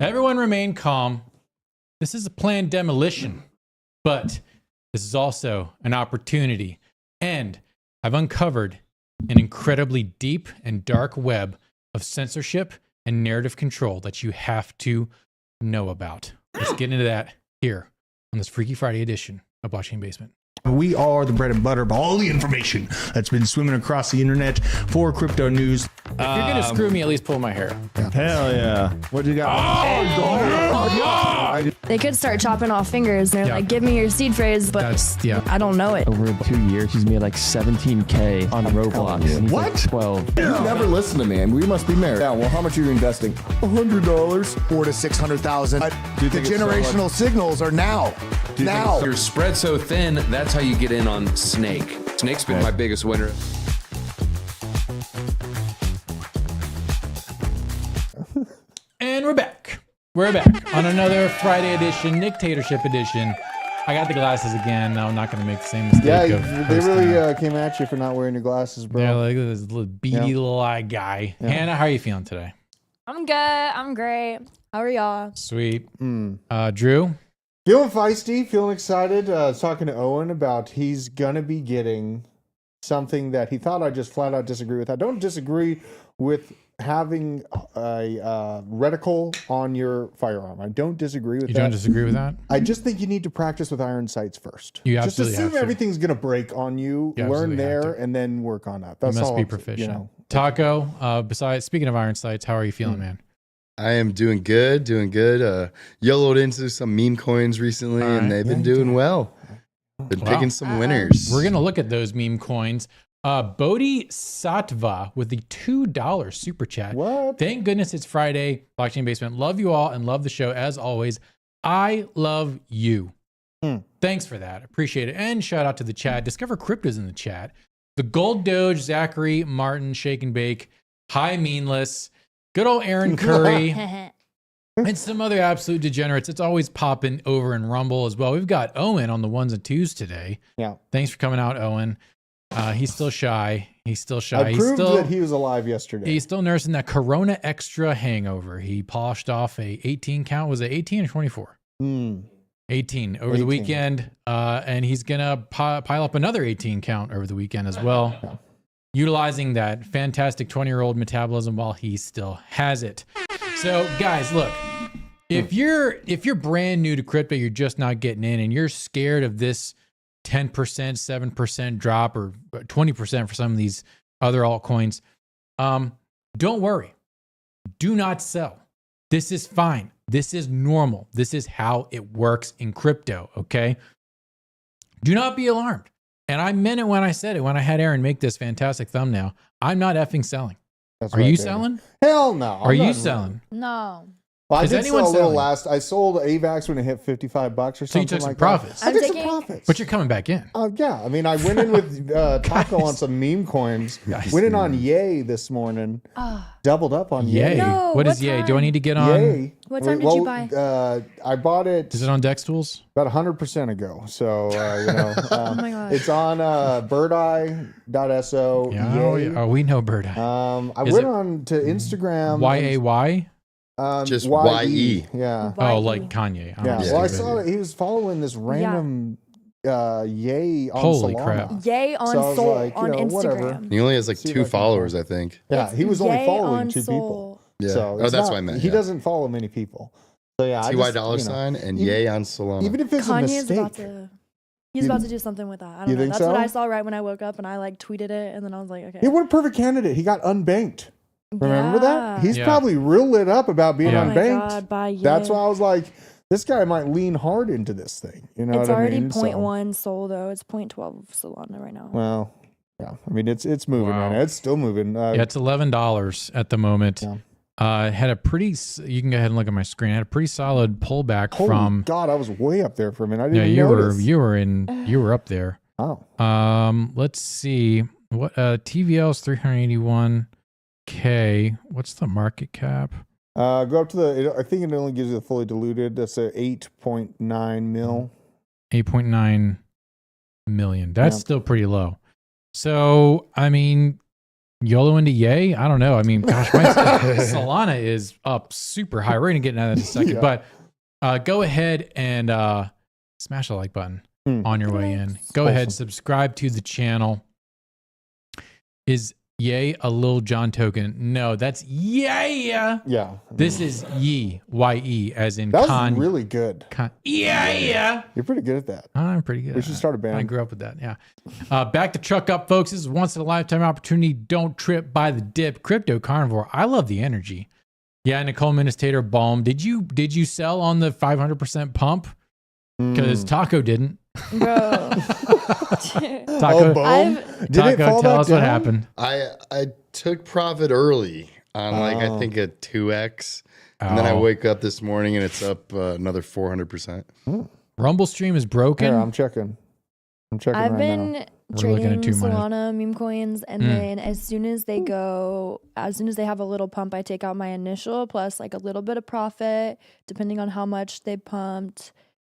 Everyone remain calm. This is a planned demolition, but this is also an opportunity. And I've uncovered an incredibly deep and dark web of censorship and narrative control that you have to know about. Let's get into that here on this Freaky Friday edition of Blockchain Basement. We are the bread and butter of all the information that's been swimming across the internet for crypto news. If you're going to screw me, at least pull my hair. Hell yeah. What do you got? They could start chopping off fingers. They're like, give me your seed phrase, but I don't know it. Over 2 years, he's made like 17K on Roblox. And he's What? Like 12. You never listen to me. We must be married. Yeah, well, how much are you investing? $100. 400 to 600,000. Do you The think it's generational signals are now. Now. You're spread so thin, that's how you get in on Snake. Snake's been my biggest winner. And we're back. We're back on another Friday edition, Dictatorship edition. I got the glasses again. No, I'm not going to make the same mistake. Yeah, of they posting really that. came at you for not wearing your glasses, bro. Yeah, like this little beady little eye guy. Yeah. Hannah, how are you feeling today? I'm good. I'm great. How are y'all? Sweet. Drew? Feeling feisty, feeling excited. I was talking to Owen about he's going to be getting something that he thought I just flat out disagree with. I don't disagree with having a reticle on your firearm. I don't disagree with You that. don't disagree with that? I just think you need to practice with iron sights first. You just absolutely assume have to. everything's going to break on you, You learn absolutely have there, to. and then work on that. You That's must all be I'm- proficient. You know. Taco, besides, speaking of iron sights, how are you feeling, man? I am doing good, YOLO'd into some meme coins recently, All right. and they've been doing well. Been Wow. picking some winners. We're going to look at those meme coins. Bodhisattva with the $2 super chat. What? Thank goodness it's Friday. Blockchain Basement. Love you all and love the show as always. I love you. Thanks for that. Appreciate it. And shout out to the chat. Discover Crypto's in the chat. The Gold Doge, Zachary, Martin, Shake and Bake, Hi Meanless, good old Aaron Curry, and some other absolute degenerates. It's always popping over in Rumble as well. We've got Owen on the ones and twos today. Yeah. Thanks for coming out, Owen. He's still shy. He's still shy. I proved still, that he was alive yesterday. He's still nursing that Corona Extra hangover. He polished off a 18 count. Was it 18 or 24? 18 over the 18. weekend. And he's going to pile up another 18 count over the weekend as well. Utilizing that fantastic 20-year-old metabolism while he still has it. So guys, look, if you're brand new to crypto, you're just not getting in and you're scared of this 10%, 7% drop or 20% for some of these other altcoins, don't worry. Do not sell. This is fine. This is normal. This is how it works in crypto, okay? Do not be alarmed. And I meant it when I said it, when I had Aaron make this fantastic thumbnail. I'm not effing selling. That's Are right, you baby. selling? Hell no. Are you selling? No. Well, I Is did anyone sell a little selling? last. I sold AVAX when it hit $55 or So something you took some like profits. that. I I'm took some taking- profits. But you're coming back in. Yeah, I mean, I went in with Taco on some meme coins. Guys. Went in on Yay this morning. Doubled up on Yay. Yay. No, What is what Yay? Do I time? need to get on? Yay. What time did you buy? I bought it Is it on Dex Tools? about 100% ago. So, Oh my God. it's on birdeye.so. Yeah. Yay. Oh, we know Bird Eye. I Is went it on to Instagram. YAY? Just YE. YE. Yeah. Oh, like Kanye. Yeah. Oh, Well, I stupid. saw that he was following this random Yay on Holy Solana. crap. Yay on So I was Soul like, you on know, Instagram. whatever. He only has like See if I 2 can followers, I think. Yeah, he was only Yay following on 2 Soul. people. Yeah. So Oh, it's that's not- what I meant. He yeah. doesn't follow many people. So yeah, I TY just, dollar you know, sign and even- yay on Solana. Even if it's a Kanye's about mistake. to. He's about to do something with that. I You don't know. think That's what so? I saw right when I woke up, and I like tweeted it, and then I was like, okay. Yeah, what a perfect candidate. He got unbanked. Remember that? He's Yeah. probably real lit up about being Yeah. Oh my unbanked. God, buy Yay. That's why I was like, this guy might lean hard into this thing. You know It's what I already mean? So- 0.1 Sol though. It's 0.12 Solana right now. well, yeah. I mean, it's moving Wow. right now. It's still moving. Yeah, it's $11 at the moment. Yeah. It had a pretty, you can go ahead and look at my screen. It had a pretty solid pullback Holy from, God, I was way up there for a minute. I yeah, didn't you notice. you were up there. Oh. Let's see what, TVL's 381K. What's the market cap? Go up to I think it only gives you the fully diluted. That's a 8.9 mil. 8.9 million. That's Yeah. still pretty low. So, I mean, YOLO into yay? I don't know. I mean, gosh, my Solana is up super high. We're going to get into that in a second. But go ahead and smash the like button on your way in. Go ahead, subscribe to the channel. Is yay a Lil Jon token? No, that's yeah. Yeah. This is ye, Y-E, as in that was really good. Yeah. You're pretty good at that. I'm pretty good. We should start a band. I grew up with that. Yeah. Back to Chuck Up, folks. This is once in a lifetime opportunity. Don't trip by the dip. Crypto Carnivore. I love the energy. Yeah, Nicole Ministator Balm. Did you sell on the 500% pump? Because Taco didn't. Bro. Taco, Taco, tell us what happened. I took profit early on I think a 2x. And then I wake up this morning and it's up another 400%. Rumble stream is broken. Yeah, I'm checking. I've been trading at Solana meme coins, and then as soon as they have a little pump, I take out my initial plus like a little bit of profit, depending on how much they pumped,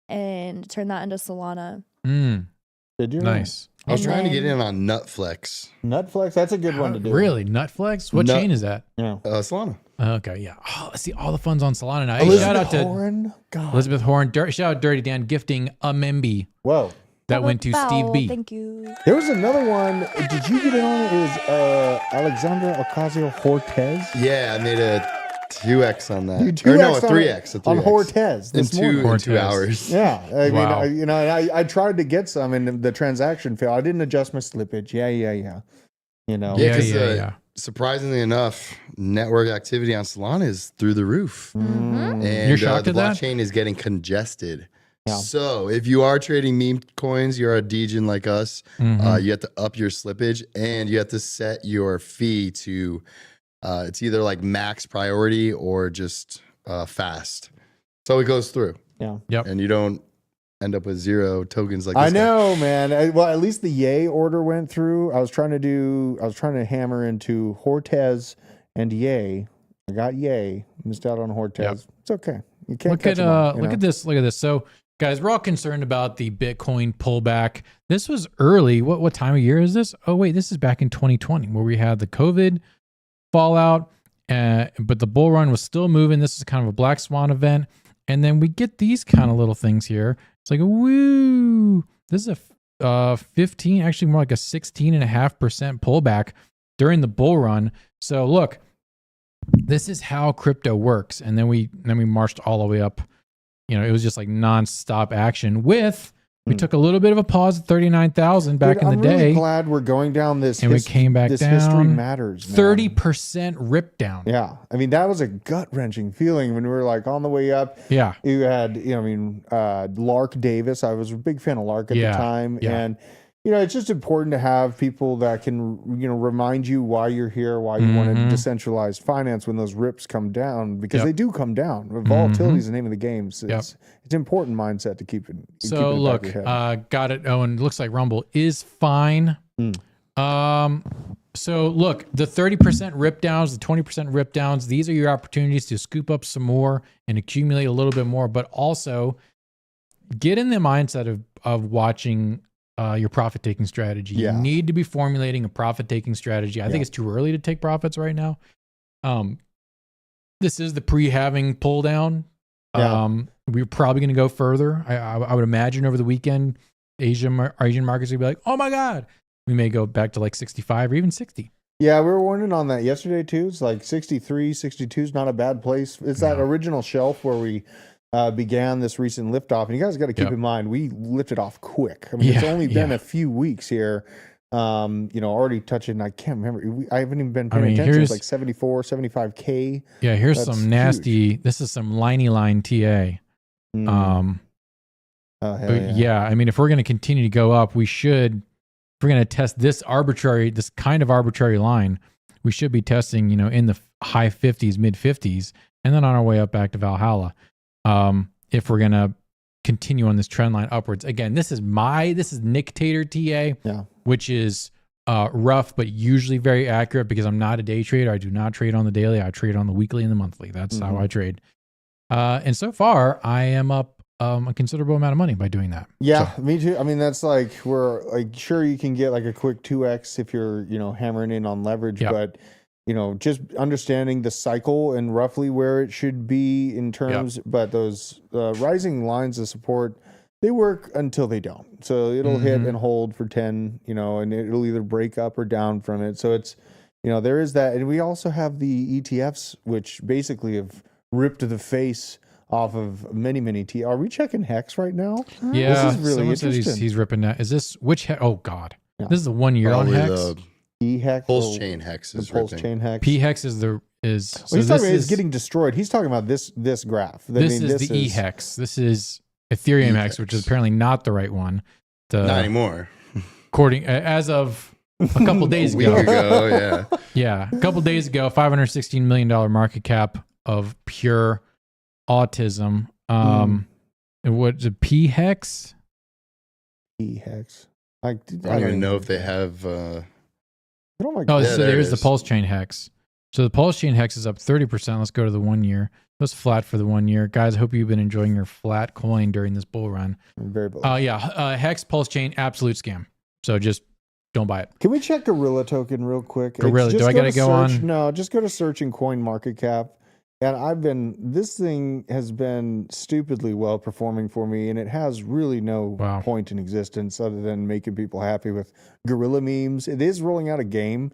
and turn that into Solana. Did you? Nice. I was trying to get in on Nutflex. Nutflex, that's a good one to do. Really? Nutflex? What chain is that? Yeah. Solana. Okay, yeah. Oh, see all the fun's on Solana now. Elizabeth Shout out to Horn. God. Elizabeth Horn. Shout out Dirty Dan gifting a Memby. Whoa. That went to Steve B. Thank you. There was another one. Did you get in on it? It was Alexandra Ocasio-Cortez. Yeah, I made a 2x on that. You Or 2x no, a 3x. on Hortez in this morning. 2 hours. Yeah, I Wow. mean, I tried to get some, and the transaction failed. I didn't adjust my slippage. Yeah. You know. Yeah, because yeah. surprisingly enough, network activity on Solana is through the roof. And You're shocked the at that? blockchain is getting congested. Yeah. So if you are trading meme coins, you're a degen like us, you have to up your slippage and you have to set your fee to it's either like max priority or just fast. So it goes through. Yeah. Yep. And you don't end up with 0 tokens like I this guy. know, man. Well, at least the yay order went through. I was trying to hammer into Hortez and yay. I got yay. Missed out on Hortez. Yep. It's okay. You can't Look catch at them all, you look know? at this. Look at this. So, guys, we're all concerned about the Bitcoin pullback. This was early. What time of year is this? Oh, wait, this is back in 2020 where we had the COVID fallout, but the bull run was still moving. This is kind of a black swan event. And then we get these kind of little things here. It's like, woo, this is a 15, actually more like a 16.5% pullback during the bull run. So look, this is how crypto works. And then we marched all the way up. You know, it was just like nonstop action with, we took a little bit of a pause at 39,000 back in the day. I'm really glad we're going down this. And we came back this down. History matters. Man. 30% rip down. Yeah, I mean that was a gut wrenching feeling when we were like on the way up. Yeah, you had, Lark Davis. I was a big fan of Lark at the time, and it's just important to have people that can remind you why you're here, why you want to decentralize finance when those rips come down, because they do come down. Volatility is the name of the game. So it's an important mindset to keep it. So look, got it. Oh, and it looks like Rumble is fine. So look, the 30% rip downs, the 20% rip downs, these are your opportunities to scoop up some more and accumulate a little bit more, but also get in the mindset of watching your profit taking strategy. You need to be formulating a profit taking strategy. I think it's too early to take profits right now. This is the pre-halving pull down. We're probably going to go further. I would imagine over the weekend, Asian markets will be like, oh my God, we may go back to like 65 or even 60. Yeah, we were warning on that yesterday too. It's like 63, 62 is not a bad place. It's that original shelf where we began this recent liftoff. And you guys got to keep in mind, we lifted off quick. I mean, it's only been a few weeks here. Already touching, I can't remember. I haven't even been paying attention. It's like 74, 75K. Yeah, here's some nasty, this is some liney line TA. I mean, if we're going to continue to go up, we should, if we're going to test this kind of arbitrary line, we should be testing, in the high 50s, mid 50s, and then on our way up back to Valhalla. If we're going to continue on this trend line upwards. Again, this is Nick Tater TA, which is rough, but usually very accurate because I'm not a day trader. I do not trade on the daily. I trade on the weekly and the monthly. That's how I trade. And so far I am up a considerable amount of money by doing that. Yeah, me too. I mean, that's like we're like sure you can get like a quick 2x if you're hammering in on leverage, but just understanding the cycle and roughly where it should be in terms. But those rising lines of support, they work until they don't. So it'll hit and hold for 10, and it'll either break up or down from it. So it's there is that, and we also have the ETFs, which basically have ripped the face off of many Are we checking Hex right now? Yeah, this is really someone said interesting. he's ripping that. Is this which? Oh God, this is the 1 year on Probably Hex. the E-Hex, pulse chain Hex the is pulse ripping. chain Hex. P Hex is Well, he's this talking about it's is getting destroyed. He's talking about this graph. this is the E Hex. This is Ethereum Hex, which is apparently not the right one. Not anymore. According as of a couple days A week ago. ago, yeah. Yeah, a couple days ago, $516 million market cap of pure autism. And what's a P Hex? E-Hex. I don't even know if they have. Oh, Yeah, so there it there's the is. pulse chain Hex. So the pulse chain Hex is up 30%. Let's go to the 1 year. It was flat for the 1 year. Guys, I hope you've been enjoying your flat coin during this bull run. Very bullish. Hex, pulse chain, absolute scam. So just don't buy it. Can we check Gorilla token real quick? Gorilla, Just do I gotta to go search- on? No, just go to search in coin market cap. And this thing has been stupidly well performing for me, and it has really no point in existence other than making people happy with gorilla memes. It is rolling out a game.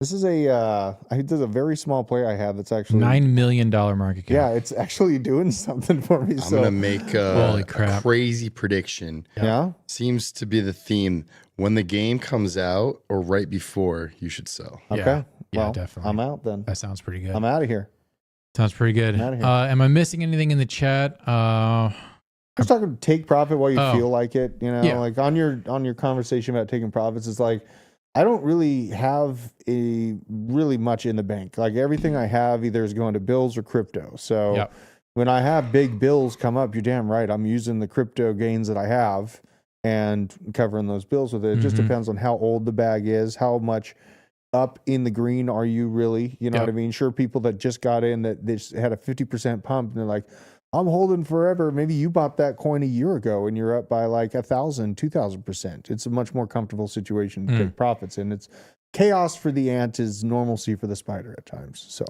This is there's a very small player I have that's actually $9 million market cap. Yeah, it's actually doing something for me. I'm gonna make Holy a crap. crazy prediction. Yeah, seems to be the theme. When the game comes out or right before, you should sell. Okay. Yeah, Well, definitely. I'm out then. That sounds pretty good. I'm out of here. Sounds pretty good. I'm outta here. Am I missing anything in the chat? Just talking take profit while you Oh. feel like it, Yeah. like on your conversation about taking profits, it's like I don't really have really much in the bank. Like everything I have either is going to bills or crypto. So Yep. when I have big bills come up, you're damn right. I'm using the crypto gains that I have and covering those bills with it. It just Mhm. depends on how old the bag is, how much up in the green are you really? You know Yep. what I mean? Sure, people that just got in that they just had a 50% pump and they're like, I'm holding forever. Maybe you bought that coin a year ago and you're up by like 1,000, 2,000%. It's a much more comfortable situation to take profits in. It's chaos for the ant is normalcy for the spider at times. So,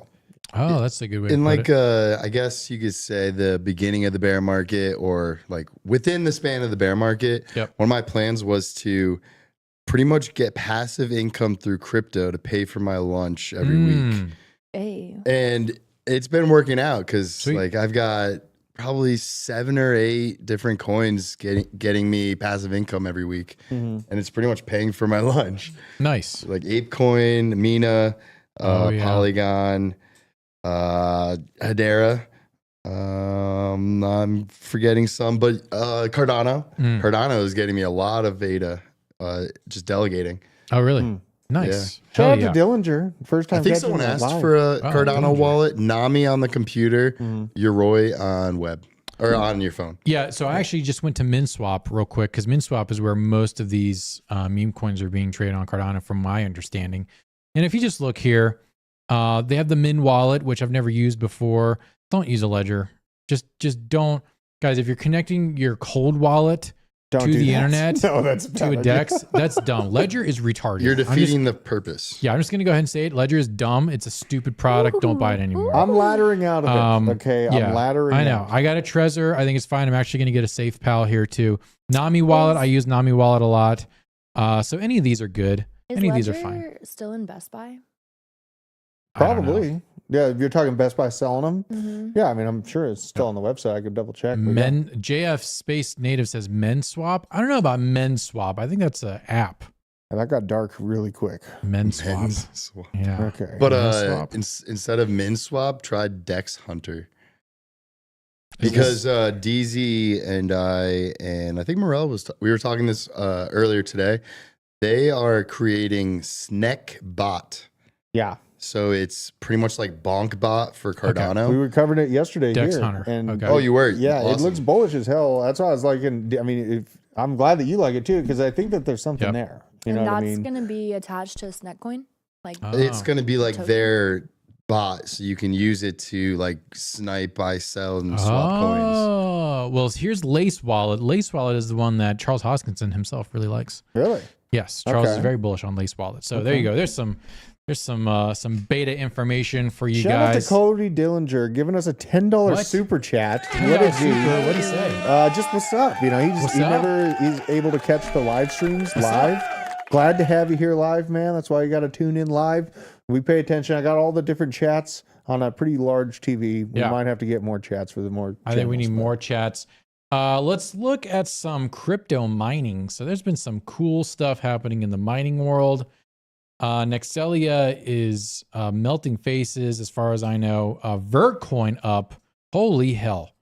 Oh, that's a good way to In put like it. I guess you could say the beginning of the bear market or like within the span of the bear market, Yep. one of my plans was to pretty much get passive income through crypto to pay for my lunch every week. Hey. And it's been working out because Sweet. like I've got probably 7 or 8 different coins getting me passive income every week. And it's pretty much paying for my lunch. Nice. Like ApeCoin, Mina, Polygon, Hedera. I'm forgetting some, but Cardano. Cardano is getting me a lot of Veda, just delegating. Oh, really? Nice. shout Hell out yeah. to Dillinger. First time I think catching someone it asked live. for a Cardano Dillinger. wallet, Nami on the computer, Yoroi on web or on your phone. Yeah, so I actually just went to MinSwap real quick because MinSwap is where most of these meme coins are being traded on Cardano, from my understanding. And if you just look here, they have the Min wallet, which I've never used before. Don't use a ledger. Just don't, guys. If you're connecting your cold wallet Don't to do the that. internet, No, that's a to bad a idea. DEX, that's dumb. Ledger is retarded. You're I'm just- defeating the purpose. Yeah, I'm just gonna go ahead and say it. Ledger is dumb. It's a stupid product. Don't buy it anymore. I'm laddering out of it. Okay, yeah, I'm laddering I know. out. I got a Trezor. I think it's fine. I'm actually going to get a Safe Pal here too. Nami wallet. I use Nami wallet a lot. So any of these are good. Is Any of Ledger these are fine. still in Best Buy? I don't know. Probably. Yeah, if you're talking Best Buy selling them. Mm-hmm. Yeah, I mean, I'm sure it's still on the website. I could double check. but yeah. Men JF Space Native says MenSwap. I don't know about MenSwap. I think that's an app. And that got dark really quick. MenSwap. Men's swap. Yeah. Okay. But MenSwap. instead of MinSwap, try Dex Hunter. Is Because DZ and I think Morel we were talking this earlier today. They are creating Snek Bot. Yeah. So it's pretty much like Bonk Bot for Cardano. We covered it yesterday Dex here. Hunter. And Okay. Oh, you were? yeah, it Awesome. looks bullish as hell. That's why I was like, I mean, I'm glad that you like it too, because I think that there's something Yep. there. You And know what I that's mean? going to be attached to Snetcoin? Like, Oh. It's going to be like Token. their bot, so you can use it to like snipe, buy, sell, and swap coins. Oh, well, here's Lace Wallet. Lace Wallet is the one that Charles Hoskinson himself really likes. Really? Yes, Charles Okay. is very bullish on Lace Wallet. So there you go. There's some beta information for you Shout out guys. to Cody Dillinger giving us a $10 What? super chat. $10 What did super, he? what'd he say? Just what's up? You know, What's he's up? able to catch the live streams What's live. Glad to have you here live, man. That's why you got to tune in live. We pay attention. I got all the different chats on a pretty large TV. We Yeah. might have to get more chats for the more. I think we channels, need but- more chats. Let's look at some crypto mining. So there's been some cool stuff happening in the mining world. Nextelia is melting faces as far as I know. Vertcoin up. Holy hell.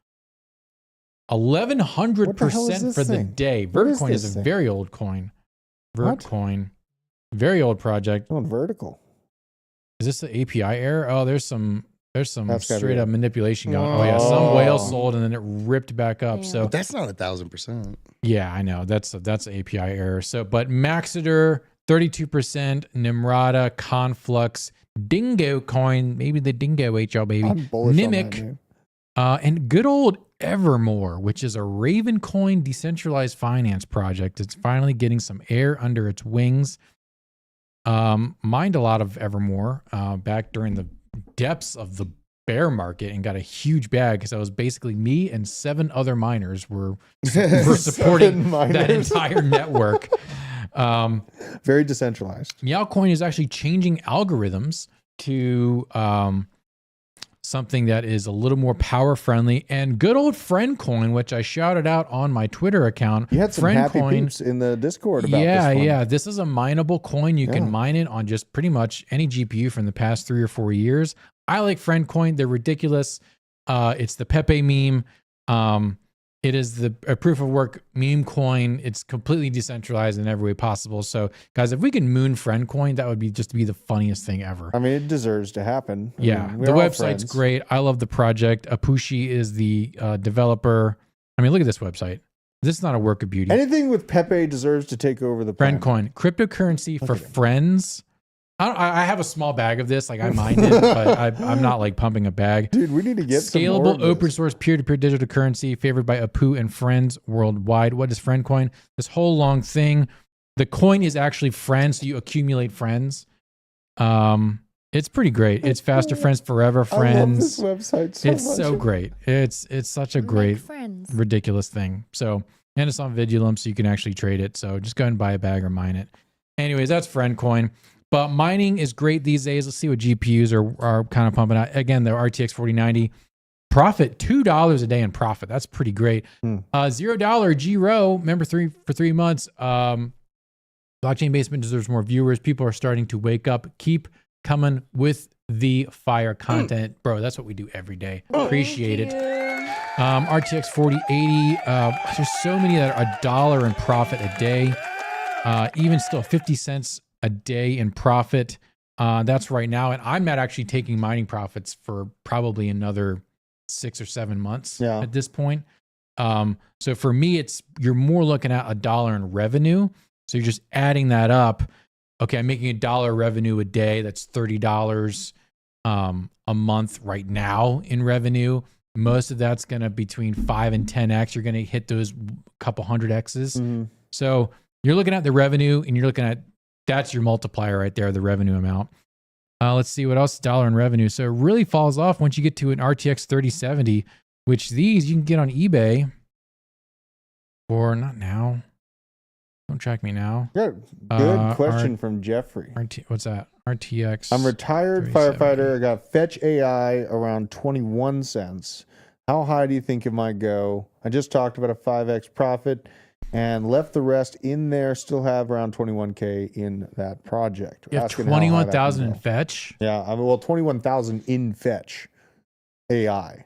What the hell is 1100% this for the thing? day. What is Vertcoin is this a thing? very old coin. What? Vertcoin. Very old project. Going vertical. Is this the API error? Oh, there's some That's gotta be straight up it. manipulation going. Oh yeah, some Oh. whale sold and then it ripped back up. Damn. So But that's not 1,000%. yeah, I know that's an API error. So, but Maxiter 32%, Nimrata, Conflux, Dingo Coin, maybe the Dingo HL baby, I'm bullish on that, Nimic, dude. and good old Evermore, which is a Raven Coin decentralized finance project. It's finally getting some air under its wings. Mined a lot of Evermore back during the depths of the bear market and got a huge bag because that was basically me and 7 other miners were supporting 7 that miners. entire network. Very decentralized. Meowcoin is actually changing algorithms to something that is a little more power friendly. And good old Friendcoin, which I shouted out on my Twitter account. You had some happy Friendcoin, peeps in the Discord about yeah, this one. yeah. This is a mineable coin. You Yeah. can mine it on just pretty much any GPU from the past 3 or 4 years. I like Friendcoin. They're ridiculous. It's the Pepe meme. It is a proof of work meme coin. It's completely decentralized in every way possible. So, guys, if we can moon Friendcoin, that would be the funniest thing ever. I mean, it deserves to happen. I Yeah, mean, we're the all website's friends. great. I love the project. Apushi is the developer. I mean, look at this website. This is not a work of beauty. Anything with Pepe deserves to take over the planet. Friendcoin, cryptocurrency for at him. friends. I have a small bag of this. Like I mined it, but I'm not like pumping a bag. Dude, we need to get some more Scalable of open this. source peer-to-peer digital currency favored by Apu and friends worldwide. What is Friendcoin? This whole long thing. The coin is actually friends, so you accumulate friends. It's pretty great. It's faster friends forever I love this friends. website so It's much. so great. It's such a Make great friends. ridiculous thing. So, and it's on Vigilum, so you can actually trade it. So just go ahead and buy a bag or mine it. Anyways, that's Friendcoin. But mining is great these days. Let's see what GPUs are kind of pumping out. Again, the RTX 4090 profit, $2 a day in profit. That's pretty great. $0 G-Row, remember for 3 months. Blockchain Basement deserves more viewers. People are starting to wake up. Keep coming with the fire content. Bro, that's what we do every day. Appreciate it. RTX 4080. There's so many that are $1 in profit a day. Even still 50 cents a day in profit. That's right now. And I'm not actually taking mining profits for probably another 6 or 7 months at this point. So for me, you're more looking at $1 in revenue. So you're just adding that up. Okay, I'm making $1 revenue a day. That's $30 a month right now in revenue. Most of that's going to between 5 and 10x. You're going to hit those couple hundred X's. Mhm. So you're looking at the revenue and you're looking at, that's your multiplier right there, the revenue amount. Let's see what else is $1 in revenue. So it really falls off once you get to an RTX 3070, which these you can get on eBay for, not now. Don't track me now. Good Uh, question from Jeffrey. What's that? RTX. I'm retired 3070. firefighter. I got Fetch AI around 21 cents. How high do you think it might go? I just talked about a 5x profit and left the rest in there. Still have around 21K in that project. You have Asking how high that can 21,000 in go. fetch. Yeah, I mean, well, 21,000 in Fetch AI.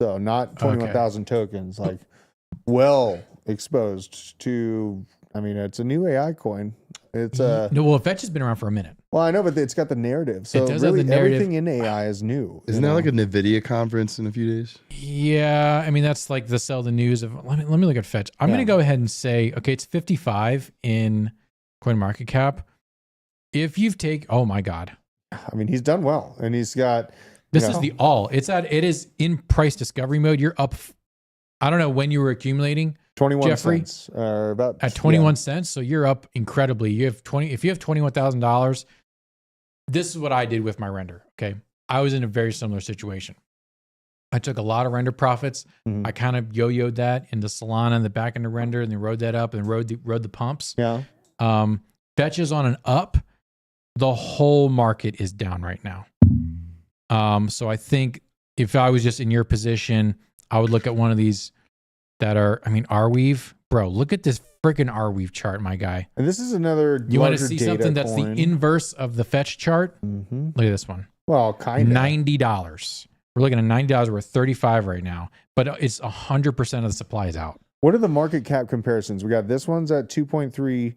So not 21,000 tokens. Like, well exposed to. I mean, it's a new AI coin. It's No, well, fetch has been around for a minute. well, I know, but it's got the narrative. So does have really, the narrative. everything in AI is new. Isn't you there know? like a NVIDIA conference in a few days? Yeah, I mean that's like the sell the news of. Let me look at fetch. I'm Yeah. gonna go ahead and say, okay, it's 55 in CoinMarketCap. If you've oh my god, I mean, he's done well, and he's got. This is the all. It is in price discovery mode. You're up. I don't know when you were accumulating. 21 Jeffrey, cents, about at 21 cents. So you're up incredibly. You have if you have $21,000, this is what I did with my render. Okay. I was in a very similar situation. I took a lot of render profits. Mhm. I kind of yo-yoed that into Solana and the back end of render, and then rode that up and rode the pumps. Yeah. Fetch is on an up. The whole market is down right now. So I think if I was just in your position, I would look at one of these that are, I mean, Arweave, bro, look at this freaking Arweave chart, my guy. And this is another. You want to larger see data something that's coin. the inverse of the Fetch chart? Mm-hmm. Look at this one. Well, kind of. $90. We're looking at $90. We're at 35 right now, but it's 100% of the supply is out. What are the market cap comparisons? We got this one's at 2.3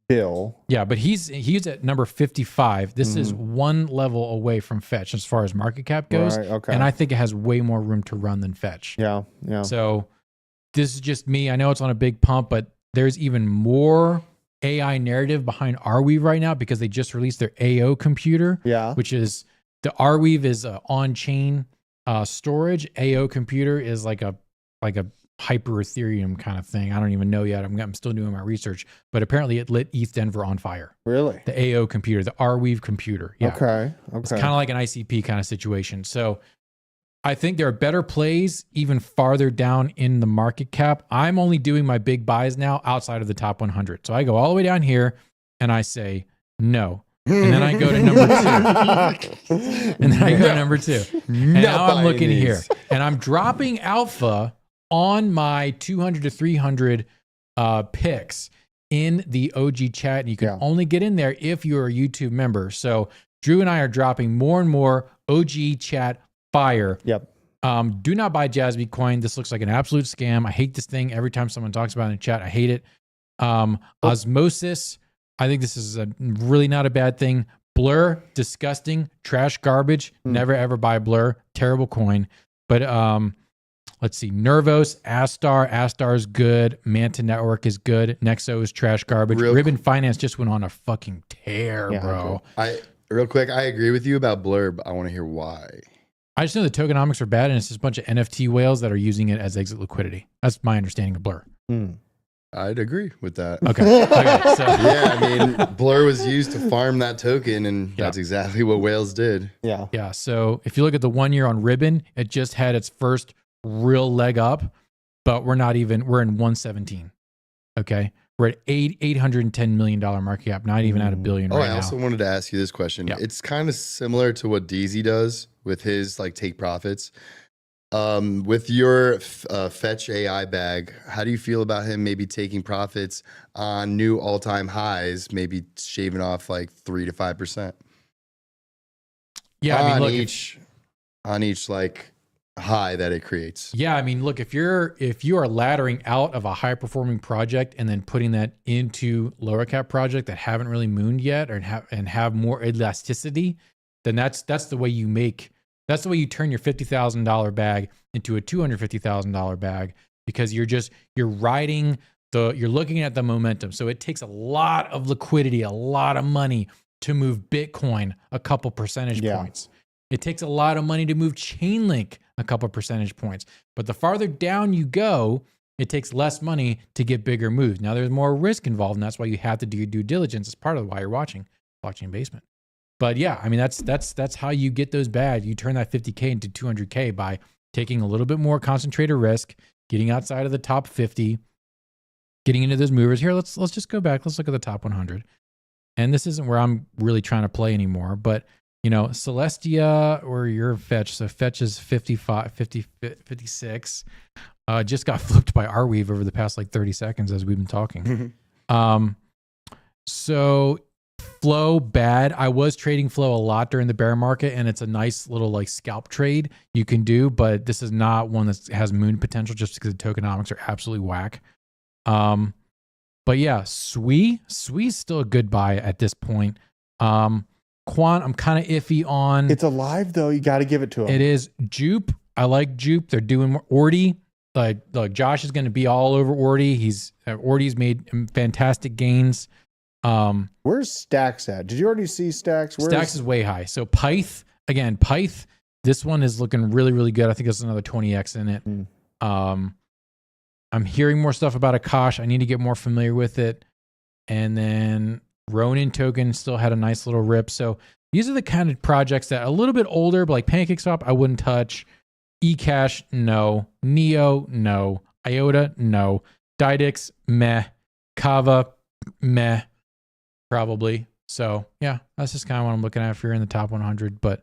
bill. Yeah, but he's at number 55. This is one level away from Fetch as far as market cap goes. Right, okay. And I think it has way more room to run than Fetch. Yeah. So this is just me. I know it's on a big pump, but there's even more AI narrative behind Arweave right now because they just released their AO computer, Yeah. which is the Arweave is on-chain storage. AO computer is like a hyper Ethereum kind of thing. I don't even know yet. I'm still doing my research, but apparently it lit ETH Denver on fire. Really? The AO computer, the Arweave computer. Yeah. Okay. It's kind of like an ICP kind of situation. So I think there are better plays even farther down in the market cap. I'm only doing my big buys now outside of the top 100. So I go all the way down here and I say no. And then I go to number 2. And then I go to number 2. And now I'm looking here. And I'm dropping alpha on my 200 to 300 picks in the OG chat. And you can only get in there if you're a YouTube member. So Drew and I are dropping more and more OG chat fire. Yep. Do not buy Jazz Coin. This looks like an absolute scam. I hate this thing. Every time someone talks about it in the chat, I hate it. Osmosis, I think this is really not a bad thing. Blur, disgusting, trash, garbage. Never ever buy Blur. Terrible coin. But let's see. Nervos, Astar is good. Manta Network is good. Nexo is trash, garbage. Ribbon Finance just went on a fucking tear, bro. Real quick, I agree with you about Blur, but I want to hear why. I just know the tokenomics are bad, and it's just a bunch of NFT whales that are using it as exit liquidity. That's my understanding of Blur. I'd agree with that. Okay. So. Yeah, I mean, Blur was used to farm that token, and that's exactly what whales did. Yeah. So if you look at the 1 year on Ribbon, it just had its first real leg up, but we're in 117. Okay. We're at $810 million market cap, not even at $1 billion right now. I also wanted to ask you this question. Yeah. It's kind of similar to what DZ does with his like take profits. With your Fetch AI bag, how do you feel about him maybe taking profits on new all-time highs, maybe shaving off like 3 to 5%? Yeah, I mean, look, on each like high that it creates. Yeah, I mean, look, if you are laddering out of a high performing project and then putting that into lower cap project that haven't really mooned yet and have more elasticity, then that's the way you turn your $50,000 bag into a $250,000 bag, because you're looking at the momentum. So it takes a lot of liquidity, a lot of money to move Bitcoin a couple percentage points. It takes a lot of money to move Chainlink a couple percentage points. But the farther down you go, it takes less money to get bigger moves. Now there's more risk involved, and that's why you have to do your due diligence. It's part of why you're watching Blockchain Basement. But yeah, I mean, that's how you get those bad. You turn that 50K into 200K by taking a little bit more concentrated risk, getting outside of the top 50, getting into those movers. Here, let's just go back. Let's look at the top 100. And this isn't where I'm really trying to play anymore, but you know, Celestia or your Fetch. So Fetch is 55, 50, 56. Just got flipped by Arweave over the past like 30 seconds as we've been talking. So Flow, bad. I was trading Flow a lot during the bear market, and it's a nice little like scalp trade you can do, but this is not one that has moon potential just because the tokenomics are absolutely whack. But yeah, Swee's still a good buy at this point. Quant, I'm kind of iffy on. It's alive though. You got to give it to him. It is. Jupe, I like Jupe. They're doing more. Orty, like Josh is going to be all over Orty. Orty's made fantastic gains. Where's Stacks at? Did you already see Stacks? Stacks is way high. So Pyth, this one is looking really, really good. I think there's another 20x in it. I'm hearing more stuff about Akash. I need to get more familiar with it. And then Ronin token still had a nice little rip. So these are the kind of projects that are a little bit older, but like PancakeSwap, I wouldn't touch. eCash, no. Neo, no. IOTA, no. Didix, meh. Kava, meh. Probably. So yeah, that's just kind of what I'm looking at if you're in the top 100. But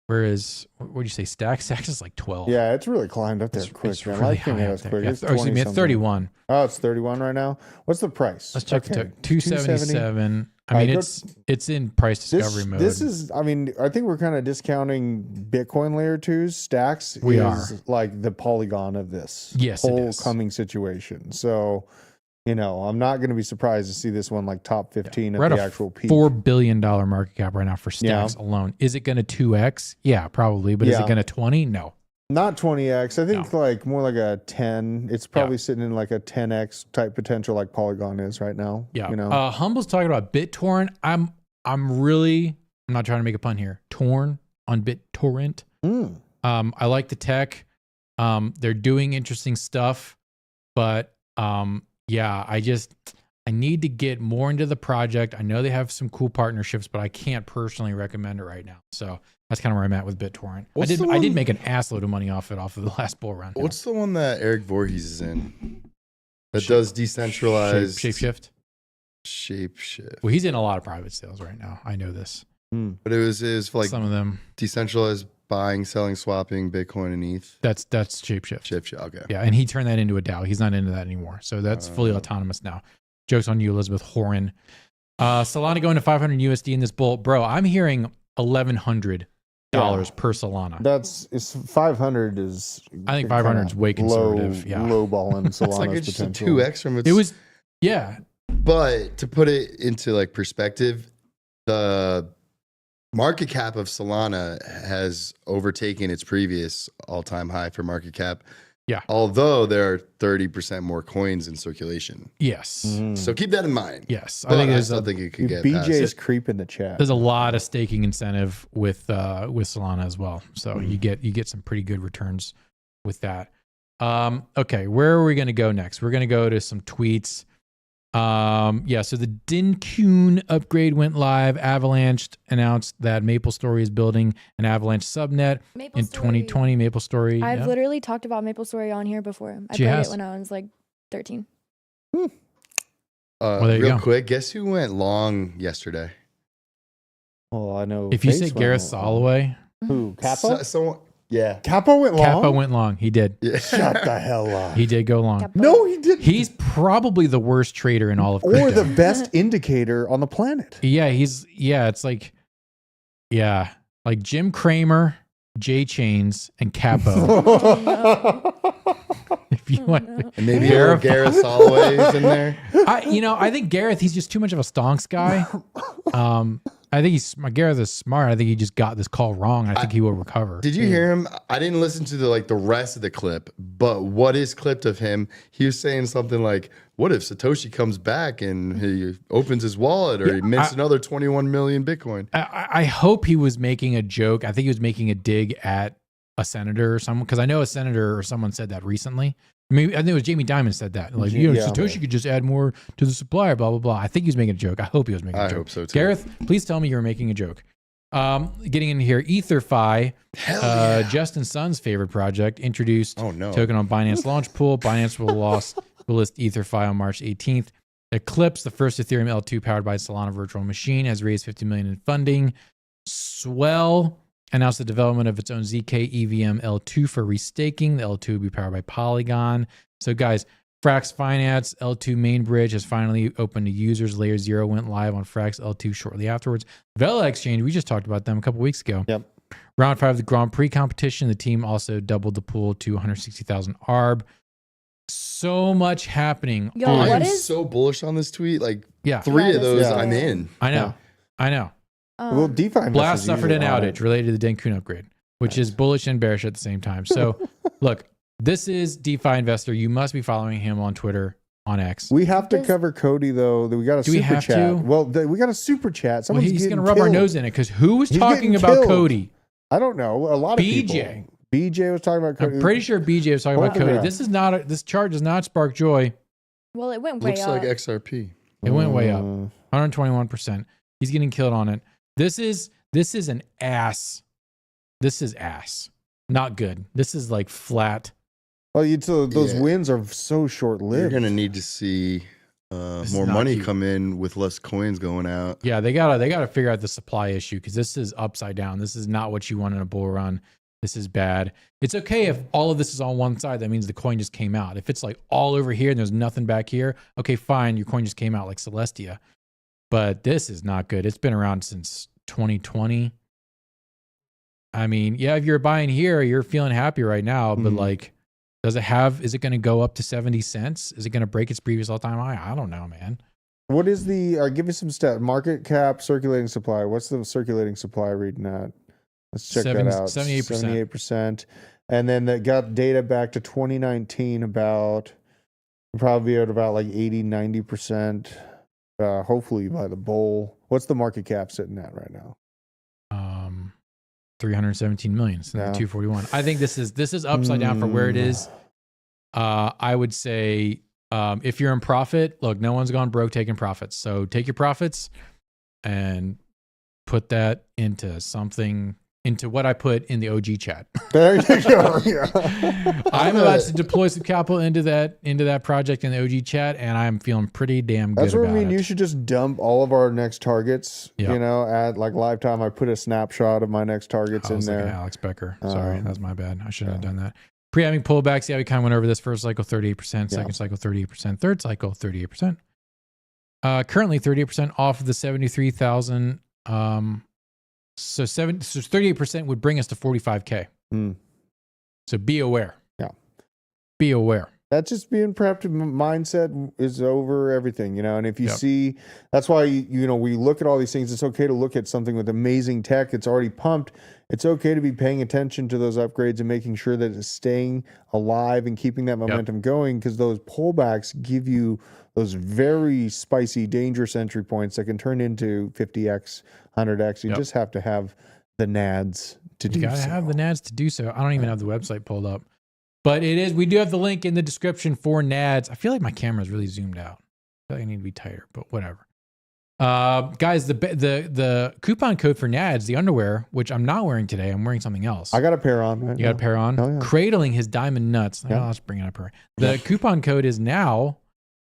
where is, what would you say, Stacks? Stacks is like 12. Yeah, it's really climbed up there quick. It's Man. really I think high it up was there. quick. Yeah, It's or excuse me, 20 it's 31. Oh, it's 31 right now. What's the price? Let's check the Okay. token. 277. I mean, it's in price discovery mode. This is, I mean, I think we're kind of discounting Bitcoin layer 2's. Stacks We is are. like the Polygon of this Yes, it whole is. coming situation. So, you know, I'm not going to be surprised to see this one like top 15 We're at at the a actual peak. $4 billion market cap right now for Stacks alone. Is it going to 2x? Yeah, probably. But is it Yeah. going to 20? No. Not 20x. I think like more like a 10. It's probably sitting in like a 10x type potential, like Polygon is right now. Yeah. You know, Humble's talking about BitTorrent. I'm not trying to make a pun here. Torn on BitTorrent. I like the tech. They're doing interesting stuff, but yeah, I need to get more into the project. I know they have some cool partnerships, but I can't personally recommend it right now. So that's kind of where I'm at with BitTorrent. I did make an ass load of money off of the last bull run. What's the one that Eric Voorhees is in? That does decentralized Shapeshift. Shapeshift. Well, he's in a lot of private sales right now. I know this. But it was like Some of them. decentralized buying, selling, swapping Bitcoin and ETH. That's Shapeshift. Shapeshift. Okay. Yeah, and he turned that into a DAO. He's not into that anymore. So that's fully autonomous now. Jokes on you, Elizabeth Horan. Solana going to 500 USD in this bull. Bro, I'm hearing $1,100 per Solana. it's 500 is. I think 500 is way conservative. Low balling Solana's It's like it's just a potential. 2x from its. It was, yeah. But to put it into like perspective, the market cap of Solana has overtaken its previous all-time high for market cap. Yeah. Although there are 30% more coins in circulation. Yes. So keep that in mind. Yes. But I there's still think it could get BJ's past. creep in the chat. There's a lot of staking incentive with Solana as well. So you get some pretty good returns with that. Okay, where are we going to go next? We're going to go to some tweets. So the Dinkoon upgrade went live. Avalanche announced that MapleStory is building an Avalanche subnet in 2020. MapleStory. I've literally talked about MapleStory on here before. I She played has. it when I was like 13. There you Real go. quick, guess who went long yesterday? Well, I know. If you Face say went Gareth long. Soloway, Who? Capo? Someone, yeah. Capo went long. Kappa went long. He did. Yeah. Shut the hell up. He did go long. No, he didn't. He's probably the worst trader in all of crypto. Or the best indicator on the planet. It's like Jim Cramer, J Chains, and Capo. If you want, And maybe Gareth Soloway is in there. I think Gareth, he's just too much of a stonks guy. I think Gareth is smart. I think he just got this call wrong. I think he will recover. Did you hear him? I didn't listen to the rest of the clip, but what is clipped of him? He was saying something like, "What if Satoshi comes back and he opens his wallet, or he mints another 21 million Bitcoin?" I hope he was making a joke. I think he was making a dig at a senator or someone, because I know a senator or someone said that recently. Maybe I think it was Jamie Dimon said that. Like, Satoshi could just add more to the supply, blah, blah, blah. I think he was making a joke. I hope he was making a joke. I hope so too. Gareth, please tell me you're making a joke. Getting in here, EtherFi, Justin Sun's favorite project, introduced token on Binance Launch Pool. Binance will list EtherFi on March 18th. Eclipse, the first Ethereum L2 powered by Solana virtual machine, has raised $50 million in funding. Swell announced the development of its own ZK EVM L2 for restaking. The L2 will be powered by Polygon. So guys, Frax Finance L2 main bridge has finally opened to users. Layer 0 went live on Frax L2 shortly afterwards. Vela Exchange, we just talked about them a couple weeks ago. Yep. Round 5 of the Grand Prix competition, the team also doubled the pool to 160,000 ARB. So much happening. Yo, I what am is- so bullish on this tweet. Like Yeah. 3 of those, Yeah. I'm in. I know. Well, DeFi Blast investors suffered an usually on outage it. related to the Dinkoon upgrade, which is bullish and bearish at the same time. So, look, this is DeFi Investor. You must be following him on Twitter on X. We have to cover Cody though. We got a Do we super have chat. to? Well, we got a super chat. Well, Someone's he's getting going to rub our killed. nose in it because who was He's talking getting about killed. Cody? I don't know. A lot of BJ. people. BJ was talking about Cody. I'm pretty sure BJ was talking about Well, Cody. yeah. This chart does not spark joy. Well, it went way Looks up. like XRP. It went way up. Uh, 121%. He's getting killed on it. This is an ass. This is ass. Not good. This is like flat. Well, so those Yeah. wins are so short-lived. You're gonna need to see This is more not money cute. come in with less coins going out. Yeah, they gotta figure out the supply issue because this is upside down. This is not what you want in a bull run. This is bad. It's okay if all of this is on one side. That means the coin just came out. If it's like all over here and there's nothing back here, okay, fine. Your coin just came out like Celestia. But this is not good. It's been around since 2020. I mean, yeah, if you're buying here, you're feeling happy right now. But like, is it going to go up to 70 cents? Is it going to break its previous all-time high? I don't know, man. What is the, give me some stat, market cap, circulating supply. What's the circulating supply reading at? Let's check that out. 78%. 78%. And then that got data back to 2019 about, probably at about like 80, 90%. Hopefully by the bowl. What's the market cap sitting at right now? 317 million. So Yeah. 241. I think this is upside down for where it is. I would say if you're in profit, look, no one's gone broke taking profits. So take your profits and put that into something, into what I put in the OG chat. There you go. Yeah. I'm about to deploy some capital into that project in the OG chat, and I'm feeling pretty damn good That's what about I mean. it. You should just dump all of our next targets, Yeah. you know, at like lifetime. I put a snapshot of my next targets I in was looking there. at Alex Becker. Sorry, Um, that's my bad. I shouldn't have done that. Pre-having pullbacks, yeah, we kind of went over this. First cycle, 38%. Second cycle, 38%. Third cycle, 38%. Currently, 38% off of the 73,000. So 38% would bring us to 45K. Mm. So be aware. Yeah. Be aware. That's just being prepped. Mindset is over everything, you know. And if you Yep. see, that's why you know we look at all these things. It's okay to look at something with amazing tech. It's already pumped. It's okay to be paying attention to those upgrades and making sure that it's staying alive and keeping that momentum going. Because those pullbacks give you those very spicy, dangerous entry points that can turn into 50x, 100x. You just have to have the nads to do. You gotta so. have the nads to do so. I don't even have the website pulled up, but it is. We do have the link in the description for nads. I feel like my camera's really zoomed out. I feel like I need to be tighter, but whatever. Guys, the coupon code for nads, the underwear, which I'm not wearing today. I'm wearing something else. I got a pair on. Right You got a now. pair on? Oh, yeah. Cradling his diamond nuts. Yeah. Oh, let's bring it up here. The coupon code is now,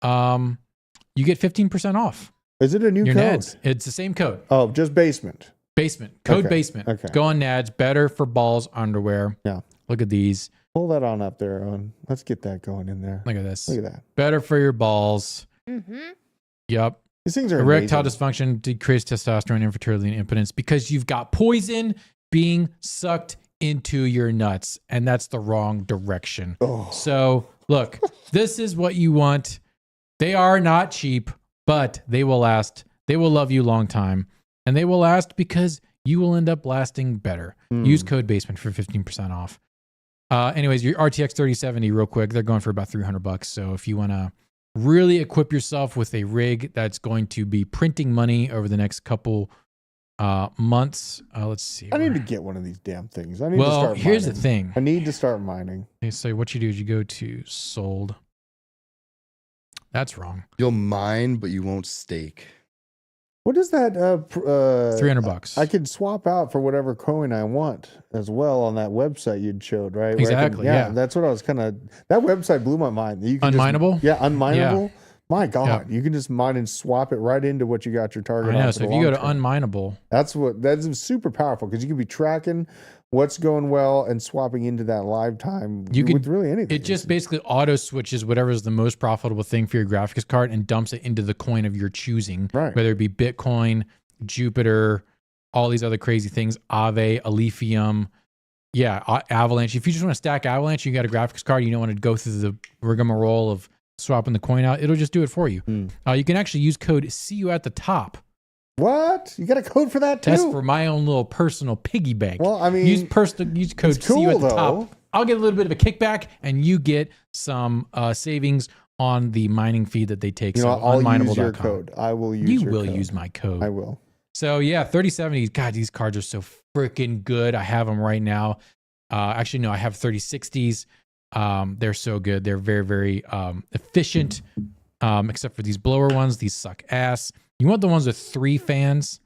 you get 15% off Is it a new your code? nads. It's the same code. Oh, just basement. Basement. Code Okay. basement. Okay. Go on nads. Better for balls underwear. Yeah. Look at these. Pull that on up there, Owen. Let's get that going in there. Look at this. Look at that. Better for your balls. Mm-hmm. Yep. These things are Erectile amazing. dysfunction, decreased testosterone, infertility, and impotence because you've got poison being sucked into your nuts, and that's the wrong direction. Oh. So, look, this is what you want. They are not cheap, but they will last. They will love you long time, and they will last because you will end up lasting better. Use code basement for 15% off. Anyways, your RTX 3070 real quick, they're going for about $300. So if you want to really equip yourself with a rig that's going to be printing money over the next couple months, let's see. I need to get one of these damn things. I need to Well, start here's the mining. thing. I need to start mining. So what you do is you go to sold. That's wrong. You'll mine, but you won't stake. What is that? $300. I could swap out for whatever coin I want as well on that website you'd showed, right? Where I could- Exactly, yeah. That's what I was kind of. That website blew my mind. You can Unmineable? Just, unmineable. My God, Yeah. you can just mine and swap it right into what you got your target. I know. on So for if the you go to long term. unmineable, that's super powerful because you can be tracking what's going well and swapping into that live time. You could- with really anything. it just basically auto switches whatever is the most profitable thing for your graphics card and dumps it into the coin of your choosing, Right. whether it be Bitcoin, Jupiter, all these other crazy things, Aave, Alephium, Avalanche. If you just want to stack Avalanche, you got a graphics card, you don't want to go through the rigmarole of swapping the coin out, it'll just do it for you. You can actually use code CU at the top. What? You got a code for that too? That's for my own little personal piggy bank. Well, I mean, use code it's cool, CU at the though. top. I'll get a little bit of a kickback, and you get some savings on the mining fee that they take. You know, So I'll use your unmineable.com. code. I will use You your will code. use my code. I will. So yeah, 3070s. God, these cards are so freaking good. I have them right now. Actually, no, I have 3060s. They're so good. They're very, very efficient. Except for these blower ones. These suck ass. You want the ones with 3 fans.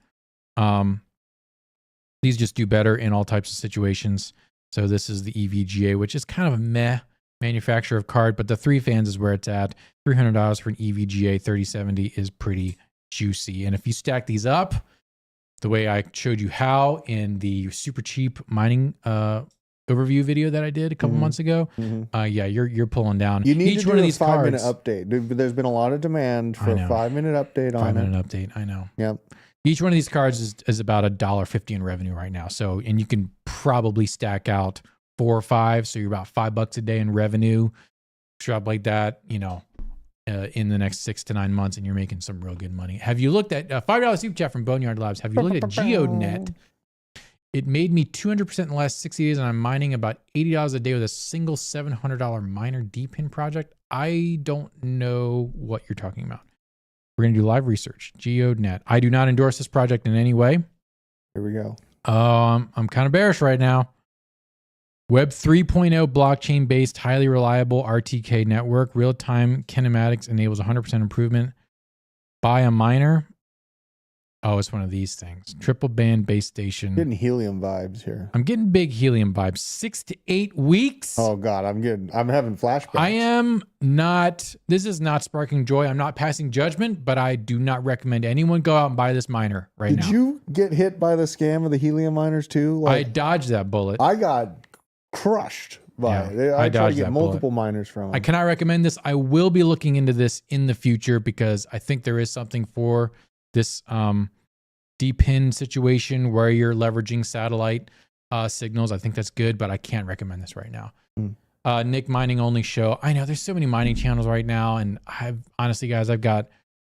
These just do better in all types of situations. So this is the EVGA, which is kind of a meh manufacturer of card, but the 3 fans is where it's at. $300 for an EVGA 3070 is pretty juicy. And if you stack these up the way I showed you how in the super cheap mining overview video that I did a couple months ago, yeah, you're pulling down. You need each to do one of a these 5-minute cards. update. There's been a lot of demand for a 5-minute update on 5-minute it. update. I know. Yep. Each one of these cards is about $1.50 in revenue right now. So, and you can probably stack out 4 or 5. So you're about $5 a day in revenue. Extrapolate that, you know, in the next 6 to 9 months, and you're making some real good money. Have you looked at $5 super chat from Boneyard Labs? Have you looked at GeoNet? It made me 200% in the last 60 days, and I'm mining about $80 a day with a single $700 miner D-pin project. I don't know what you're talking about. We're going to do live research. GeoNet. I do not endorse this project in any way. Here we go. I'm kind of bearish right now. Web 3.0 blockchain-based, highly reliable RTK network. Real-time kinematics enables 100% improvement. Buy a miner. Oh, it's one of these things. Triple band base station. Getting helium vibes here. I'm getting big helium vibes. 6 to 8 weeks. Oh God, I'm having flashbacks. I am not, this is not sparking joy. I'm not passing judgment, but I do not recommend anyone go out and buy this miner right now. Did you get hit by the scam of the helium miners too? I dodged that bullet. I got crushed by it. I I tried to dodged get that multiple miners from them. I cannot recommend this. I will be looking into this in the future because I think there is something for this D-pin situation where you're leveraging satellite signals. I think that's good, but I can't recommend this right now. Nick Mining Only Show. I know there's so many mining channels right now, and honestly, guys, I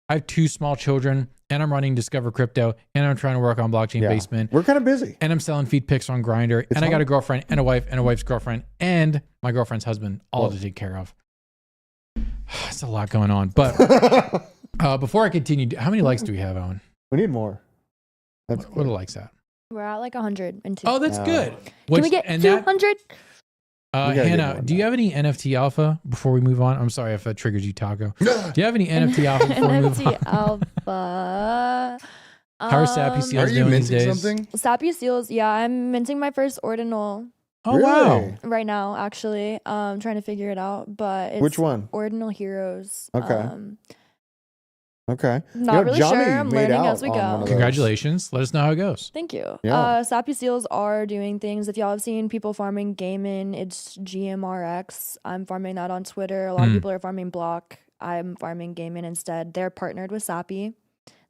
have 2 small children, and I'm running Discover Crypto, and I'm trying to work on Blockchain Basement. We're kind of busy. And I'm selling feed pics on Grindr, and I got a girlfriend and a wife and a wife's girlfriend and my girlfriend's husband all to take care of. It's a lot going on. But before I continue, how many likes do we have, Owen? We need more. What are the likes at? We're at like 102. Oh, that's good. Can we get 200? Hannah, do you have any NFT alpha before we move on? I'm sorry if that triggers you, Taco. Do you have any NFT alpha before we move on? NFT alpha. How are Sappy Seals Are you doing these minting days? something? Sappy Seals, yeah, I'm minting my first ordinal Oh, wow. right now, actually. Trying to figure it out, but it's Which one? Ordinal Heroes. Okay. Okay. Not really Johnny sure. I'm made learning out as we on one go. of those. Congratulations. Let us know how it goes. Thank you. Yeah. Sappy Seals are doing things. If y'all have seen people farming Gaming, it's GMRX. I'm farming that on Twitter. A lot of people are farming Block. I'm farming Gaming instead. They're partnered with Sappy.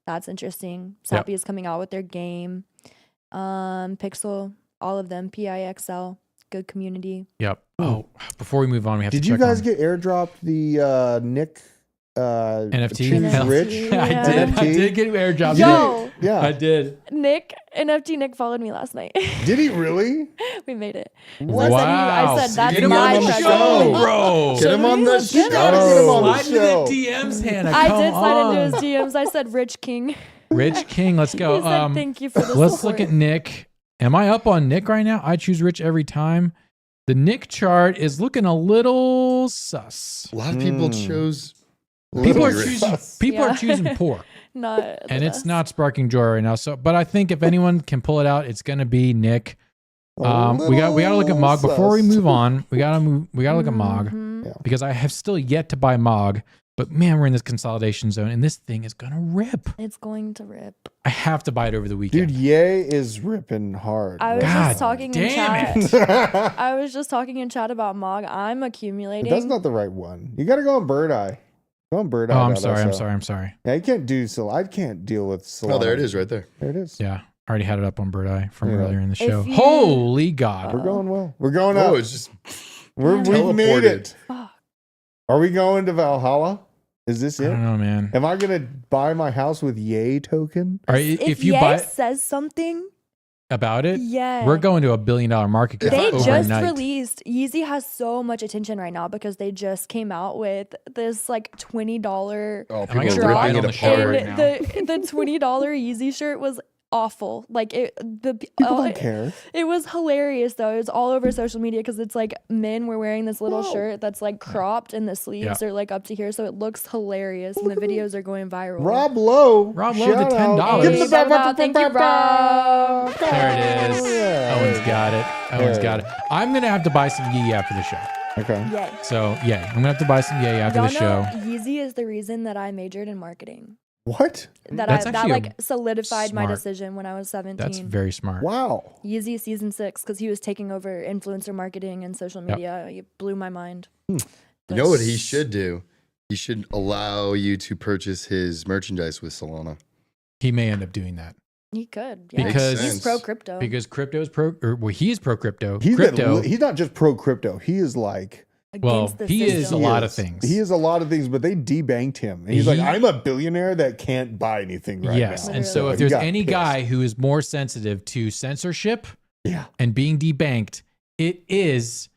That's interesting. Sappy is coming out with their game. Pixel, all of them. PIXL, good community. Yep. Oh, before we move on, we have Did to you check guys on get airdropped the Nick NFT? Choose Hell, Rich? I did. NFT? I did get airdropped. Yo, Yeah. I did. NFT Nick followed me last night. Did he really? We made it. What? I said that's Get him my on the treasure. show, bro. Get him on the Let's get show. him. Gotta get him on the Slide into show. the DMs, Hannah. I Come did slide on. into his DMs. I said Rich King. Rich King, let's go. He said, thank you for the Let's support. look at Nick. Am I up on Nick right now? I choose Rich every time. The Nick chart is looking a little sus. A lot of people chose. People are Rich. choosing. People Yeah. are choosing poor, Not the and it's best. not sparking joy right now. So, but I think if anyone can pull it out, it's gonna be Nick. We gotta look at Mog before we move on. We gotta look at Mog Mhm. because I have still yet to buy Mog. But man, we're in this consolidation zone, and this thing is gonna rip. It's going to rip. I have to buy it over the weekend. Dude, Ye is ripping hard. I was God just talking in damn chat. I was just talking in chat about Mog. I'm accumulating. That's not the right one. You got to go on Bird Eye. Go on Bird Eye. Oh, I'm sorry. Yeah, you can't do so. I can't deal with Solana. Oh, there it is, right there. There it is. Yeah, I already had it up on Bird Eye from Yeah. earlier in the show. you- Holy God! We're going well. We're going up. Oh, it's just We made teleported. it. Fuck. Are we going to Valhalla? Is this I it? don't know, man. Am I gonna buy my house with Ye token? All right, If you Ye buy, says something, about it, Yeah. we're going to $1 billion market cap They overnight. just released Yeezy has so much attention right now because they just came out with this like $20 Oh, Am I people gonna are rip ripping it on it the show apart. right and now? the $20 Yeezy shirt was awful. Like People don't care. It was hilarious though. It was all over social media because it's like men were wearing this little shirt that's like cropped and the sleeves are like up to here, so it looks hilarious and the videos are going viral. Rob Lowe. Rob Lowe, shout the out. $10. Give him the Shout out. Thank you, Rob. There it is. Yeah. Owen's got it. Owen's got it. I'm going to have to buy some Yee after the show. Okay. Yay. So, yay. I'm going to have to buy some Yay after Y'all the show. know Yeezy is the reason that I majored in marketing. What? That's That actually like solidified my smart. decision when I was 17. That's very smart. Wow. Yeezy season 6 because he was taking over influencer marketing and social media. It blew my mind. You know what he should do? He should allow you to purchase his merchandise with Solana. He may end up doing that. He could, yeah. Because- he's pro crypto. Because crypto is he is pro crypto. He's Crypto, he's not just pro crypto. He is like well, Against the he is a system. lot of things. He is a lot of things, but they debanked him. And he's like, I'm a billionaire that can't buy anything right Yes. now. And so if he there's got any pissed. guy who is more sensitive to censorship Yeah. and being debanked, it is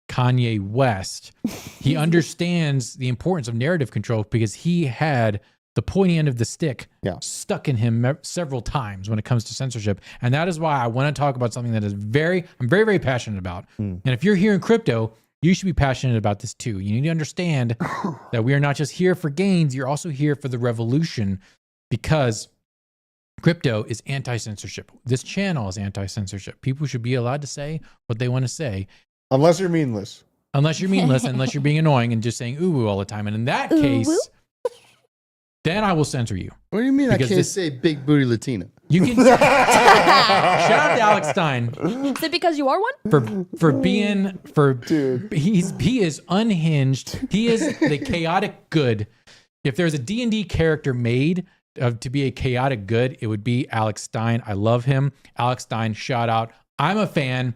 Kanye West. He understands the importance of narrative control because he had the pointy end of the stick stuck in him several times when it comes to censorship. And that is why I want to talk about something that is I'm very, very passionate about. And if you're here in crypto, you should be passionate about this too. You need to understand that we are not just here for gains, you're also here for the revolution, because crypto is anti-censorship. This channel is anti-censorship. People should be allowed to say what they want to say, Unless you're meaningless. unless you're meaningless, unless you're being annoying and just saying ooh all the time. And in that case, then I will censor you. What do you mean Because I can't this- say big booty Latina? You can shout out to Alex Stein Is it because you are one? for being Dude. he is unhinged. He is the chaotic good. If there's a D&D character made to be a chaotic good, it would be Alex Stein. I love him. Alex Stein, shout out. I'm a fan,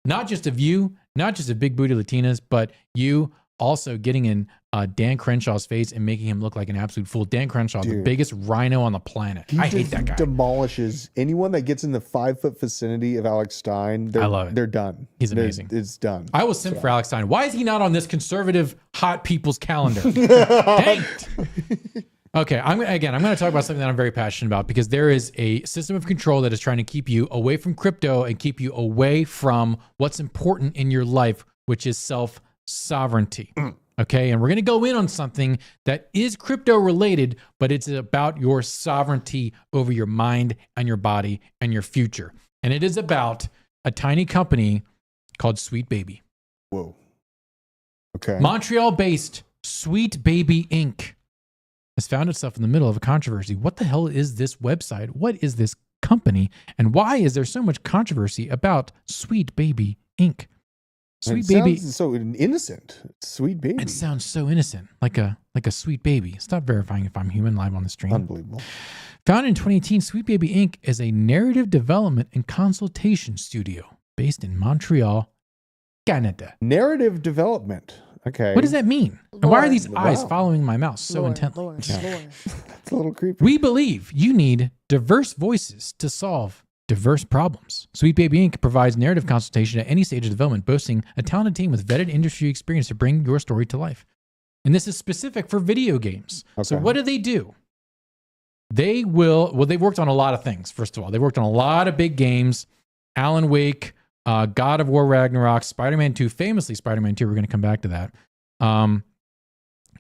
not just of you, not just of Big Booty Latinas, but you also getting in Dan Crenshaw's face and making him look like an absolute fool. Dan Crenshaw, the Dude. biggest rhino on the planet. He I hate just that guy. demolishes anyone that gets in the 5-foot vicinity of Alex Stein. I love it. They're done. He's amazing. It's done. I will simp for Alex Stein. Why is he not on this conservative hot people's calendar? Dang it. Okay, I'm going to talk about something that I'm very passionate about, because there is a system of control that is trying to keep you away from crypto and keep you away from what's important in your life, which is self-sovereignty. Okay, and we're going to go in on something that is crypto related, but it's about your sovereignty over your mind and your body and your future. And it is about a tiny company called Sweet Baby. Whoa. Okay. Montreal-based Sweet Baby Inc. has found itself in the middle of a controversy. What the hell is this website? What is this company? And why is there so much controversy about Sweet Baby Inc.? Sweet Baby. Sounds so innocent. Sweet Baby. It sounds so innocent, like a sweet baby. Stop verifying if I'm human live on the stream. Unbelievable. Founded in 2018, Sweet Baby Inc. is a narrative development and consultation studio based in Montreal, Canada. Narrative development. Okay. What does that mean? And why are Lore. these eyes Wow. following my mouse so Lore, intently? lore. It's a little creepy. We believe you need diverse voices to solve diverse problems. Sweet Baby Inc. provides narrative consultation at any stage of development, boasting a talented team with vetted industry experience to bring your story to life. And this is specific for video games. So Okay. what do? They've worked on a lot of things. First of all, they worked on a lot of big games. Alan Wake, God of War Ragnarok, Spider-Man 2, famously Spider-Man 2, we're going to come back to that.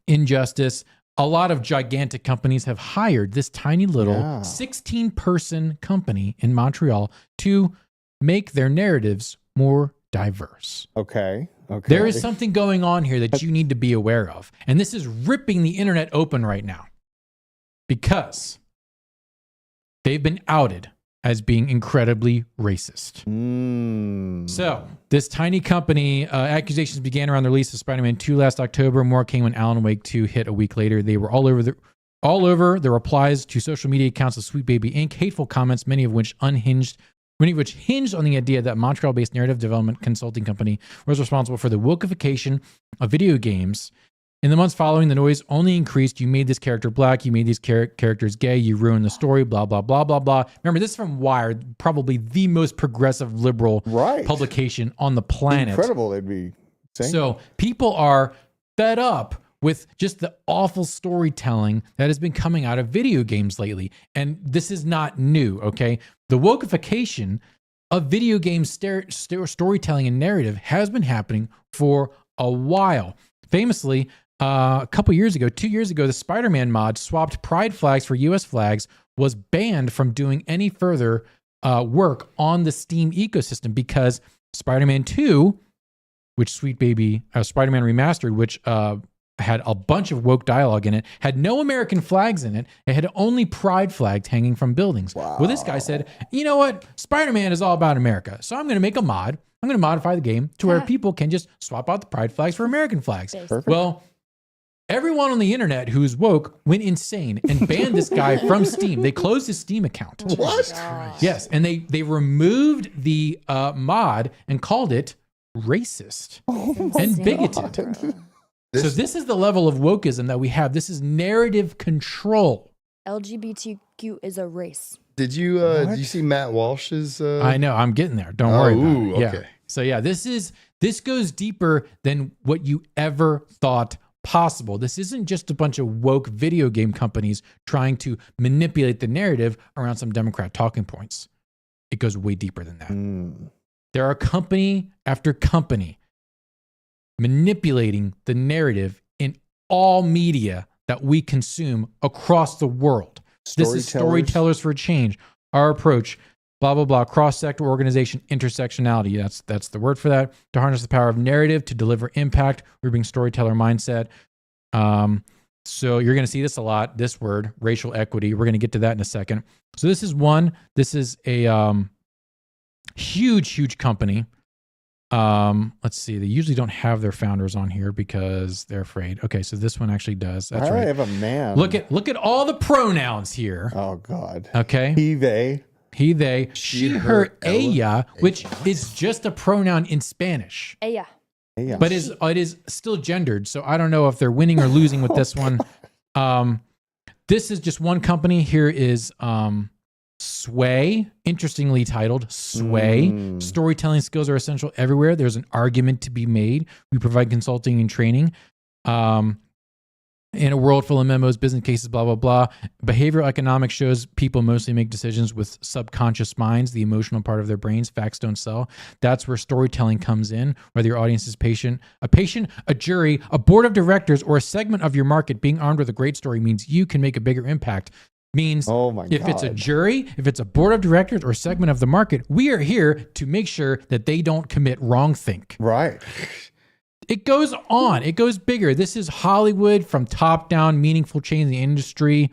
Injustice. A lot of gigantic companies have hired this tiny little 16-person company in Montreal to make their narratives more diverse. Okay. Okay. There is something going on here that you need to be aware of. And this is ripping the internet open right now because they've been outed as being incredibly racist. So this tiny company, accusations began around the release of Spider-Man 2 last October. More came when Alan Wake 2 hit a week later. They were all over the replies to social media accounts of Sweet Baby Inc. Hateful comments, many of which hinged on the idea that Montreal-based narrative development consulting company was responsible for the wokeification of video games In the months following, the noise only increased. You made this character black. You made these characters gay. You ruined the story, blah, blah, blah, blah, blah. Remember, this is from Wired, probably the most progressive liberal publication on the planet. Incredible, they'd be saying. So people are fed up with just the awful storytelling that has been coming out of video games lately. And this is not new, okay? The wokeification of video game storytelling and narrative has been happening for a while. Famously, a couple years ago, 2 years ago, the Spider-Man mod swapped pride flags for US flags, was banned from doing any further work on the Steam ecosystem because Spider-Man 2, which Sweet Baby, Spider-Man Remastered, which had a bunch of woke dialogue in it, had no American flags in it. It had only pride flags hanging from buildings. Wow. Well, this guy said, you know what? Spider-Man is all about America. So I'm going to make a mod. I'm going to modify the game to where people can just swap out the pride flags for American flags. Perfect. Well, everyone on the internet who's woke went insane and banned this guy from Steam. They closed his Steam account. What? Yes. And they removed the mod and called it racist and bigoted. So this is the level of wokeism that we have. This is narrative control. LGBTQ is a race. Did you see Matt Walsh's? I know. I'm getting there. Don't worry about it. Yeah. Okay. So yeah, this goes deeper than what you ever thought possible. This isn't just a bunch of woke video game companies trying to manipulate the narrative around some Democrat talking points. It goes way deeper than that. There are company after company manipulating the narrative in all media that we consume across the world. This is Storytellers for Change. Our approach, blah, blah, blah, cross-sector organization, intersectionality. That's the word for that. To harness the power of narrative to deliver impact. We bring storyteller mindset. So you're going to see this a lot, this word, racial equity. We're going to get to that in a second. So this is one. This is a huge company. Let's see. They usually don't have their founders on here because they're afraid. Okay, so this one actually does. That's right. I have a man. Look at all the pronouns here. Oh God. Okay. He, they. He, they. She, her, ella, which is just a pronoun in Spanish. Ella. But it is still gendered, so I don't know if they're winning or losing with this one. This is just one company. Here is Sway, interestingly titled Sway. Storytelling skills are essential everywhere. There's an argument to be made. We provide consulting and training. In a world full of memos, business cases, blah, blah, blah. Behavioral economics shows people mostly make decisions with subconscious minds, the emotional part of their brains. Facts don't sell. That's where storytelling comes in, whether your audience is patient, a jury, a board of directors, or a segment of your market. Being armed with a great story means you can make a bigger impact. Means if it's a jury, if it's a board of directors or segment of the market, we are here to make sure that they don't commit wrongthink. Right. It goes on. It goes bigger. This is Hollywood from top down, meaningful change in the industry,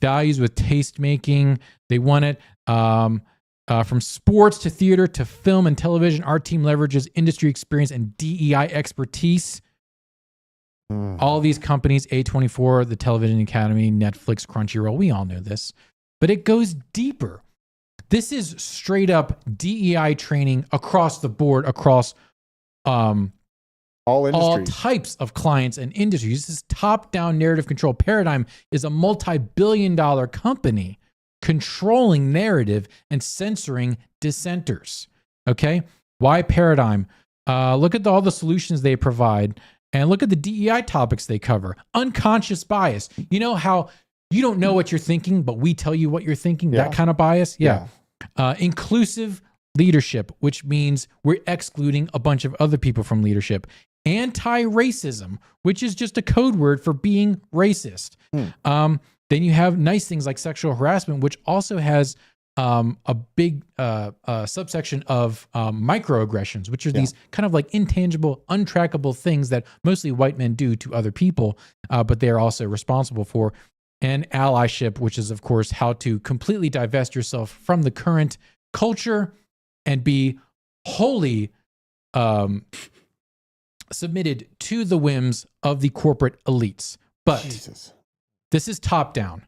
values with taste making. They want it from sports to theater to film and television. Our team leverages industry experience and DEI expertise. All these companies, A24, the Television Academy, Netflix, Crunchyroll, we all know this, but it goes deeper. This is straight up DEI training across the board, across all types of clients and industries. This is top-down narrative control. Paradigm is a multi-billion-dollar company controlling narrative and censoring dissenters. Okay? Why Paradigm? Look at all the solutions they provide. And look at the DEI topics they cover. Unconscious bias. You know how you don't know what you're thinking, but we tell you what you're thinking? Yeah. That kind of bias? Yeah. Inclusive leadership, which means we're excluding a bunch of other people from leadership. Anti-racism, which is just a code word for being racist. Then you have nice things like sexual harassment, which also has a big subsection of microaggressions, which are these kind of like intangible, untrackable things that mostly white men do to other people, but they are also responsible for. And allyship, which is, of course, how to completely divest yourself from the current culture and be wholly submitted to the whims of the corporate elites. But this is top down,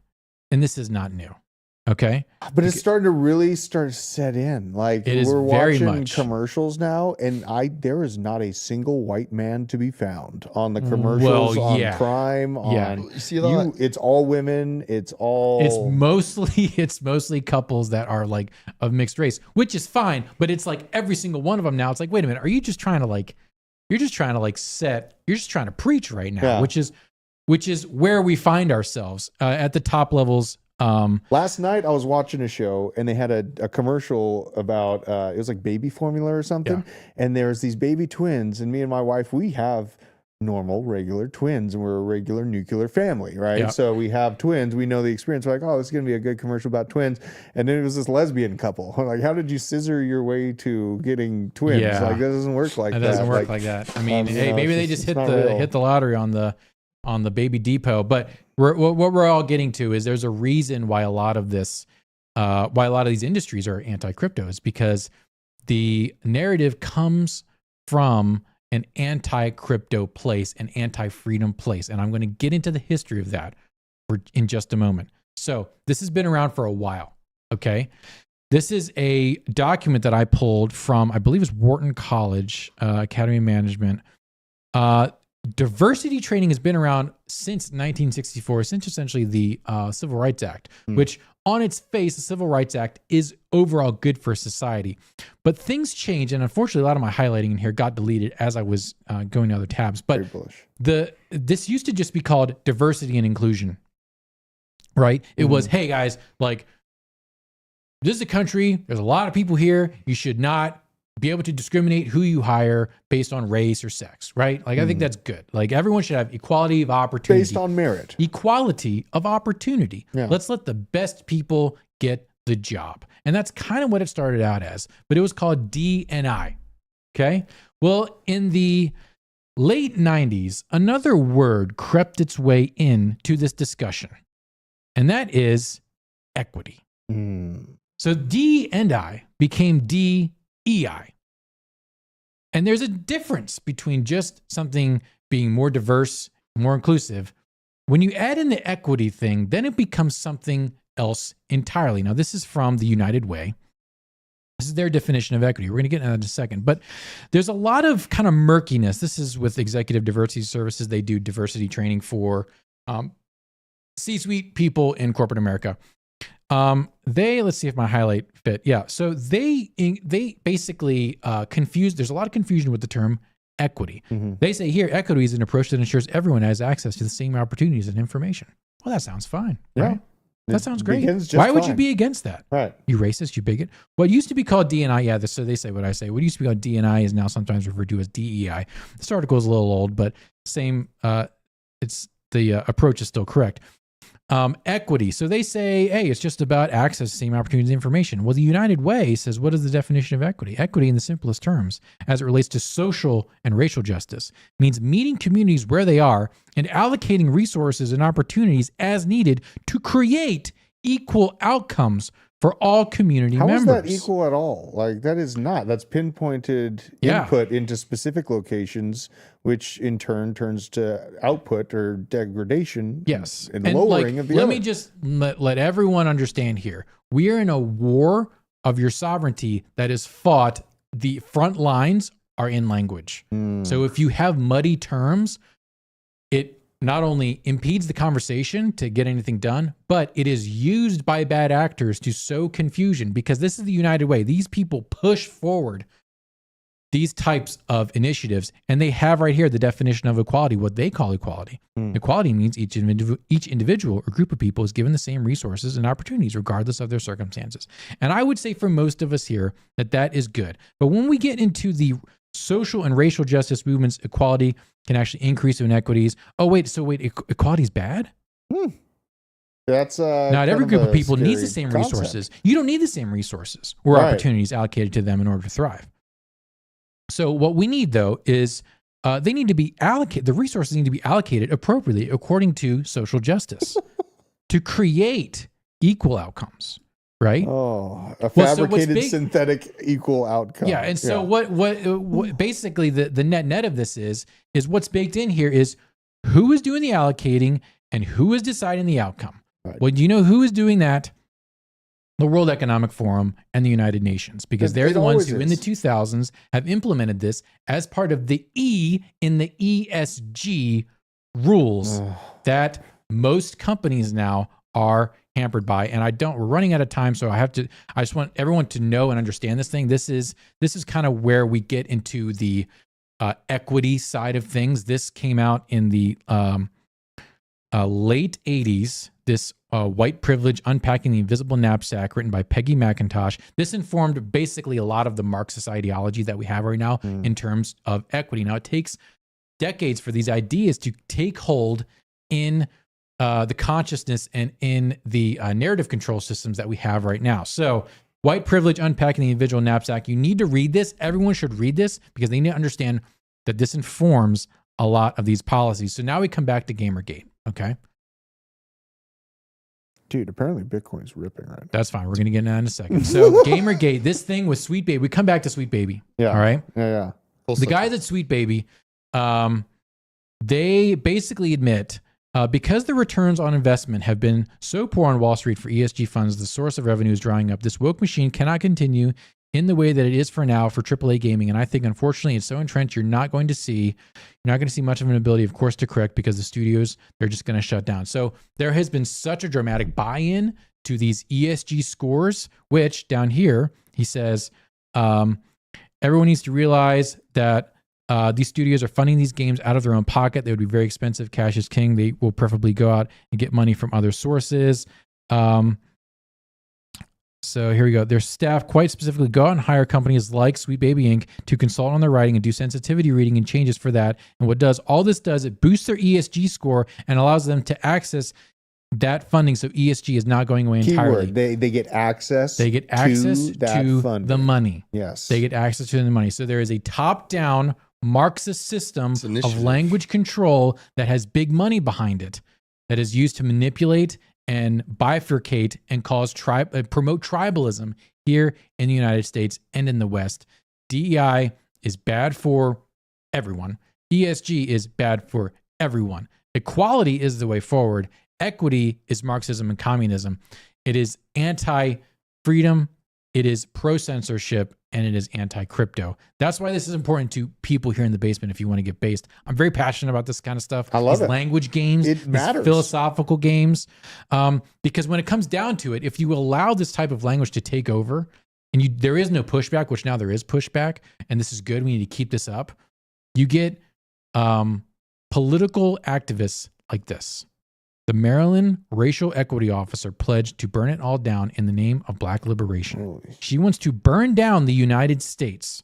and this is not new. Okay. But it's starting to really set in. Like It is we're very watching much. commercials now, and there is not a single white man to be found on the commercials, Well, on yeah. Prime, Yeah. on You see a lot. it's all women. It's all It's mostly couples that are like of mixed race, which is fine. But it's like every single one of them now. It's like, wait a minute, are you just trying to like, you're just trying to preach right now, Yeah. which is where we find ourselves at the top levels. Last night I was watching a show and they had a commercial about it was like baby formula or something, and there's these baby twins, and me and my wife, we have normal regular twins, and we're a regular nuclear family, right? Yeah. So we have twins, we know the experience. We're like, oh, this is gonna be a good commercial about twins. And then it was this lesbian couple. I'm like, how did you scissor your way to getting twins? Yeah. Like that doesn't work like It that. doesn't work like that. I mean, you hey, know, maybe they it's just it's hit not real. the lottery on the baby depot. But what we're all getting to is there's a reason why a lot of these industries are anti-crypto, is because the narrative comes from an anti-crypto place, an anti-freedom place. And I'm going to get into the history of that in just a moment. So this has been around for a while. Okay. This is a document that I pulled from, I believe it's Wharton College, Academy of Management. Diversity trading has been around since 1964, since essentially the Civil Rights Act, which on its face, the Civil Rights Act is overall good for society. But things change, and unfortunately, a lot of my highlighting in here got deleted as I was going to other tabs. But Very bullish. this used to just be called diversity and inclusion, right? It was, hey guys, like, this is a country, there's a lot of people here, you should not be able to discriminate who you hire based on race or sex, right? Like, I think that's good. Like, everyone should have equality of opportunity. Based on merit. Equality of opportunity. Yeah. Let's let the best people get the job. And that's kind of what it started out as, but it was called D&I. Okay. Well, in the late 90s, another word crept its way into this discussion, and that is equity. So D&I became DEI. And there's a difference between just something being more diverse, more inclusive. When you add in the equity thing, then it becomes something else entirely. Now, this is from the United Way. This is their definition of equity. We're going to get into that in a second. But there's a lot of kind of murkiness. This is with Executive Diversity Services. They do diversity training for C-suite people in corporate America. Let's see if my highlight fit. Yeah. So they basically confuse. There's a lot of confusion with the term equity. They say here, equity is an approach that ensures everyone has access to the same opportunities and information. Well, that sounds fine. Yeah. Right? That sounds great. begins just Why would you fine. be against that? Right. You racist, you bigot. What used to be called D&I, yeah, so they say what I say. What used to be called D&I is now sometimes referred to as DEI. This article is a little old, but same, it's the approach is still correct. Equity. So they say, hey, it's just about access to same opportunities and information. Well, the United Way says, what is the definition of equity? Equity, in the simplest terms, as it relates to social and racial justice, means meeting communities where they are and allocating resources and opportunities as needed to create equal outcomes for all community How members. is that equal at all? Like that is not. That's pinpointed Yeah. input into specific locations, which in turn turns to output or degradation. Yes. And lowering like, of the let other. me just let everyone understand here. We are in a war of your sovereignty that is fought. The front lines are in language. So if you have muddy terms, it not only impedes the conversation to get anything done, but it is used by bad actors to sow confusion, because this is the United Way. These people push forward these types of initiatives, and they have right here the definition of equality, what they call equality. Equality means each individual or group of people is given the same resources and opportunities regardless of their circumstances. And I would say for most of us here that is good. But when we get into the social and racial justice movements, equality can actually increase inequities. Oh, wait, equality is bad? That's Not every group of people needs the same concept. resources. You don't need the same resources or Right. opportunities allocated to them in order to thrive. So what we need, though, is they need to be allocated. The resources need to be allocated appropriately according to social justice to create equal outcomes, right? Oh, a Well, so what's fabricated big- synthetic equal outcome. Yeah, and so what basically the net of this is what's baked in here is who is doing the allocating and who is deciding the outcome. Right. Well, do you know who is doing that? the World Economic Forum, and the United Nations, because they're It the ones always who in the is. 2000s have implemented this as part of the E in the ESG rules that most companies now are hampered by. And we're running out of time, so I just want everyone to know and understand this thing. This is kind of where we get into the equity side of things. This came out in the late 80s, this White Privilege, Unpacking the Invisible Knapsack, written by Peggy McIntosh. This informed basically a lot of the Marxist ideology that we have right now in terms of equity. Now, it takes decades for these ideas to take hold in the consciousness and in the narrative control systems that we have right now. So, White Privilege, Unpacking the Individual Knapsack. You need to read this. Everyone should read this because they need to understand that this informs a lot of these policies. So now we come back to Gamergate, okay? Dude, apparently Bitcoin's ripping right now. That's fine. We're going to get into that in a second. So Gamergate, this thing with Sweet Baby. We come back to Sweet Baby. Yeah. All right? Yeah. The guys at Sweet Baby, they basically admit because the returns on investment have been so poor on Wall Street for ESG funds, the source of revenue is drying up. This woke machine cannot continue in the way that it is for now for AAA gaming. And I think, unfortunately, it's so entrenched, you're not going to see much of an ability, of course, to correct because the studios, they're just going to shut down. So there has been such a dramatic buy-in to these ESG scores, which down here, he says, everyone needs to realize that these studios are funding these games out of their own pocket. They would be very expensive. Cash is king. They will preferably go out and get money from other sources. So here we go. Their staff quite specifically go out and hire companies like Sweet Baby Inc. to consult on their writing and do sensitivity reading and changes for that. And all this does, it boosts their ESG score and allows them to access that funding. So ESG is not going away entirely. Keyword, they get access. They get access to, that to funding. the money. Yes. They get access to the money. So there is a top-down Marxist system of initiative. language control that has big money behind it, that is used to manipulate and bifurcate and promote tribalism here in the United States and in the West. DEI is bad for everyone. ESG is bad for everyone. Equality is the way forward. Equity is Marxism and communism. It is anti-freedom. It is pro-censorship, and it is anti-crypto. That's why this is important to people here in the basement if you want to get based. I'm very passionate about this kind of stuff. I love these it. language games, It these matters. philosophical games. Because when it comes down to it, if you allow this type of language to take over, and there is no pushback, which now there is pushback, and this is good, we need to keep this up, you get political activists like this. The Maryland racial equity officer pledged to burn it all down in the name of Black liberation. Holy. She wants to burn down the United States.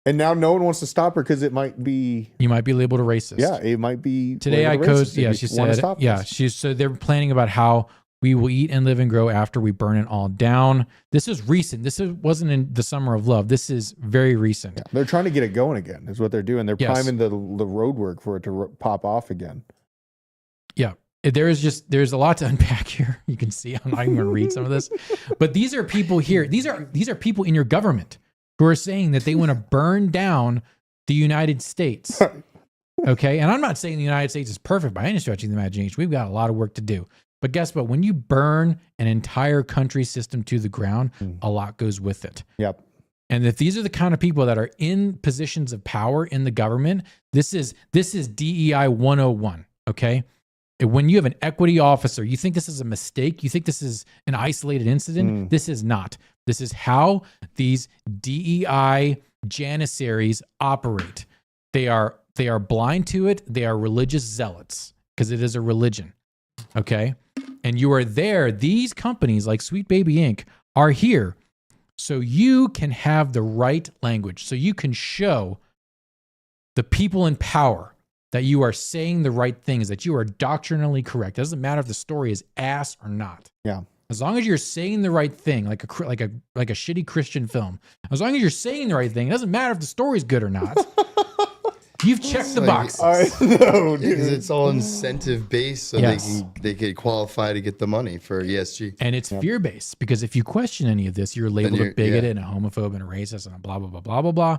And now no one wants to stop her because it might be. You might be labeled a racist. Yeah, it might be. Today I labeled coached. racist if Yeah, you she wanna said. stop Yeah, this. they're planning about how we will eat and live and grow after we burn it all down. This is recent. Wasn't in the summer of love. This is very recent. Yeah, they're trying to get it going again. Is what they're doing. They're Yes. priming the road work for it to pop off again. Yeah. There's a lot to unpack here. You can see I'm not even going to read some of this, but these are people here. These are people in your government who are saying that they want to burn down the United States. Okay. And I'm not saying the United States is perfect by any stretch of the imagination. We've got a lot of work to do, but guess what? When you burn an entire country system to the ground, a lot goes with it. Yep. And if these are the kind of people that are in positions of power in the government, this is DEI 101. Okay. When you have an equity officer, you think this is a mistake? You think this is an isolated incident? This is not. This is how these DEI janissaries operate. They are blind to it. They are religious zealots because it is a religion. Okay? And you are there. These companies like Sweet Baby Inc. are here so you can have the right language, so you can show the people in power that you are saying the right things, that you are doctrinally correct. It doesn't matter if the story is ass or not. Yeah. As long as you're saying the right thing, like a shitty Christian film. As long as you're saying the right thing, it doesn't matter if the story's good or not. You've checked the boxes. I know, Because dude. it's all incentive based, so Yes. they can qualify to get the money for ESG. And it's fear-based because if you question any of this, you're labeled a bigot and a homophobe and a racist and a blah, blah, blah, blah, blah, blah.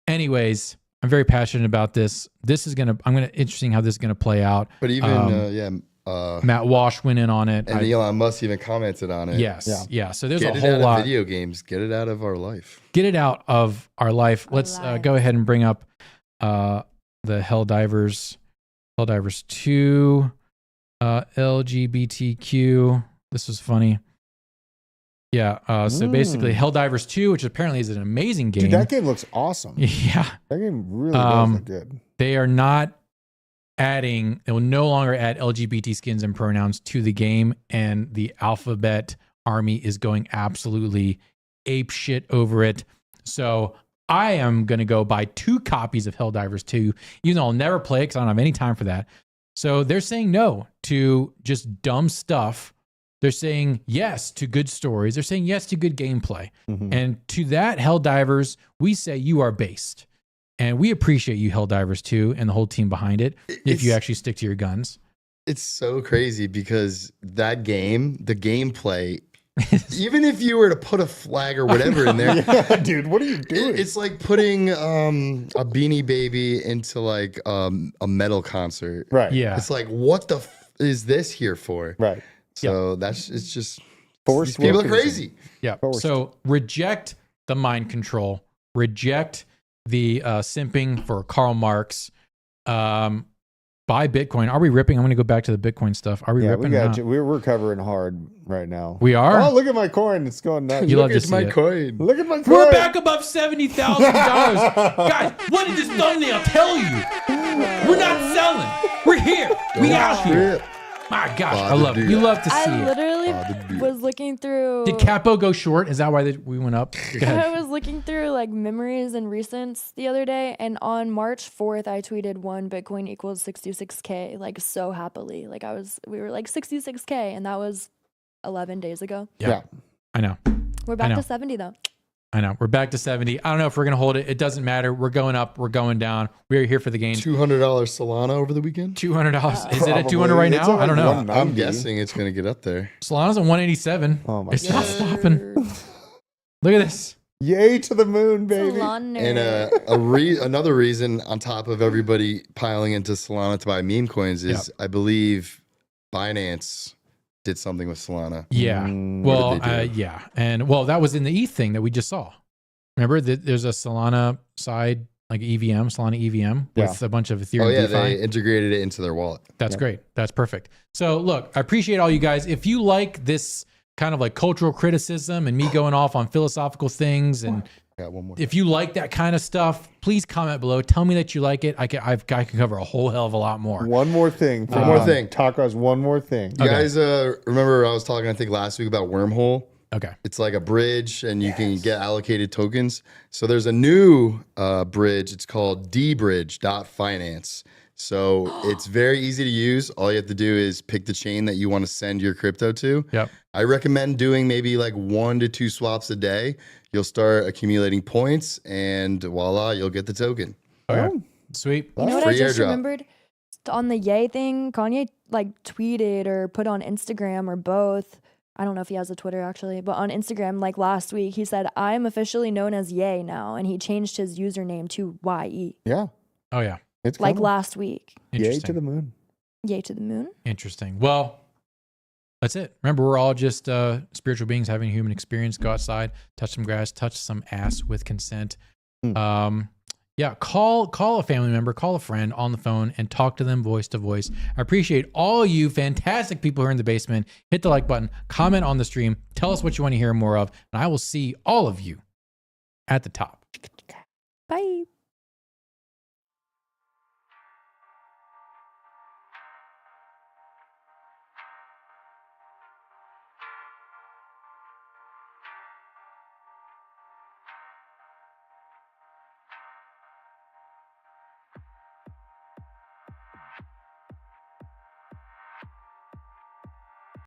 Anyways, I'm very passionate about this. Interesting how this is gonna play out. But even Matt Walsh went in on it. And Elon Musk even commented on it. Yes. Yeah. So there's Get a it whole out lot. of video games. Get it out of our life. Get it out of our life. Let's go ahead and bring up the Helldivers 2 LGBTQ. This was funny. Yeah. So basically, Helldivers 2, which apparently is an amazing game. Dude, that game looks awesome. Yeah. That game really does look good. They are not adding, they will no longer add LGBT skins and pronouns to the game, and the Alphabet army is going absolutely ape shit over it. So I am going to go buy 2 copies of Helldivers 2, even though I'll never play it because I don't have any time for that. So they're saying no to just dumb stuff. They're saying yes to good stories. They're saying yes to good gameplay. And to that, Helldivers, we say you are based. And we appreciate you, Helldivers 2, and the whole team behind it, if you actually stick to your guns. It's so crazy because that game, the gameplay, even if you were to put a flag or whatever in there, Yeah, dude, what are you doing? it's like putting a Beanie Baby into like a metal concert. Right. Yeah. It's like, what the is this here for? Right. So it's just Forced these people are wokeism. crazy. Yeah. Forced. So reject the mind control. Reject the simping for Karl Marx. Buy Bitcoin. Are we ripping? I'm going to go back to the Bitcoin stuff. Are we Yeah, ripping? we or got not? you. We're covering hard right now. We are? Oh, look at my coin. It's going nuts. You love Look to at my see it. coin. Look at my coin. We're back above $70,000. Guys, what did this thumbnail tell you? We're not selling. We're here. We out here. My gosh, I love it. You love to see I it. literally was looking through. Did Capo go short? Is that why we went up? Go ahead. I was looking through like memories and recents the other day, and on March 4th, I tweeted 1 Bitcoin equals 66K, like so happily. Like we were like 66K, and that was 11 days ago. Yeah. I know. We're I back know. to 70 though. I know. We're back to 70. I don't know if we're going to hold it. It doesn't matter. We're going up. We're going down. We are here for the game. $200 Solana over the weekend. $200. Is it at Probably. 200 right It's now? at I don't know. 190. I'm guessing it's going to get up there. Solana's at 187. Oh my It's God. not stopping. Look at this. Yay to the moon, baby. And another reason on top of everybody piling into Solana to buy meme coins is I believe Binance did something with Solana. Yeah. Mm, Well, what did they do? yeah. And well, that was in the ETH thing that we just saw. Remember, there's a Solana side, like EVM, Solana EVM, with a bunch of Ethereum Oh yeah, DeFi. they integrated it into their wallet. That's great. That's perfect. So look, I appreciate all you guys. If you like this kind of like cultural criticism and me going off on philosophical things, and Got one more. if you like that kind of stuff, please comment below. Tell me that you like it. I can cover a whole hell of a lot more. One more thing. One more thing. Tacos, one more thing. You guys remember I was talking, I think, last week about Wormhole? Okay. It's like a bridge and you can get allocated tokens. So there's a new bridge. It's called dbridge.finance. So it's very easy to use. All you have to do is pick the chain that you want to send your crypto to. Yep. I recommend doing maybe like 1 to 2 swaps a day. You'll start accumulating points and voila, you'll get the token. Okay. Sweet. You know what I Free just airdrop. remembered? On the Yay thing, Kanye like tweeted or put on Instagram or both. I don't know if he has a Twitter actually, but on Instagram, like last week, he said, I'm officially known as Yay now. And he changed his username to YE. Yeah. Oh yeah. It's Like coming. last week. Yay Interesting. to the moon. Yay to the moon. Interesting. Well, that's it. Remember, we're all just spiritual beings having a human experience. Go outside, touch some grass, touch some ass with consent. Yeah, call a family member, call a friend on the phone and talk to them voice to voice. I appreciate all you fantastic people who are in the basement. Hit the like button, comment on the stream, tell us what you want to hear more of, and I will see all of you at the top. Bye.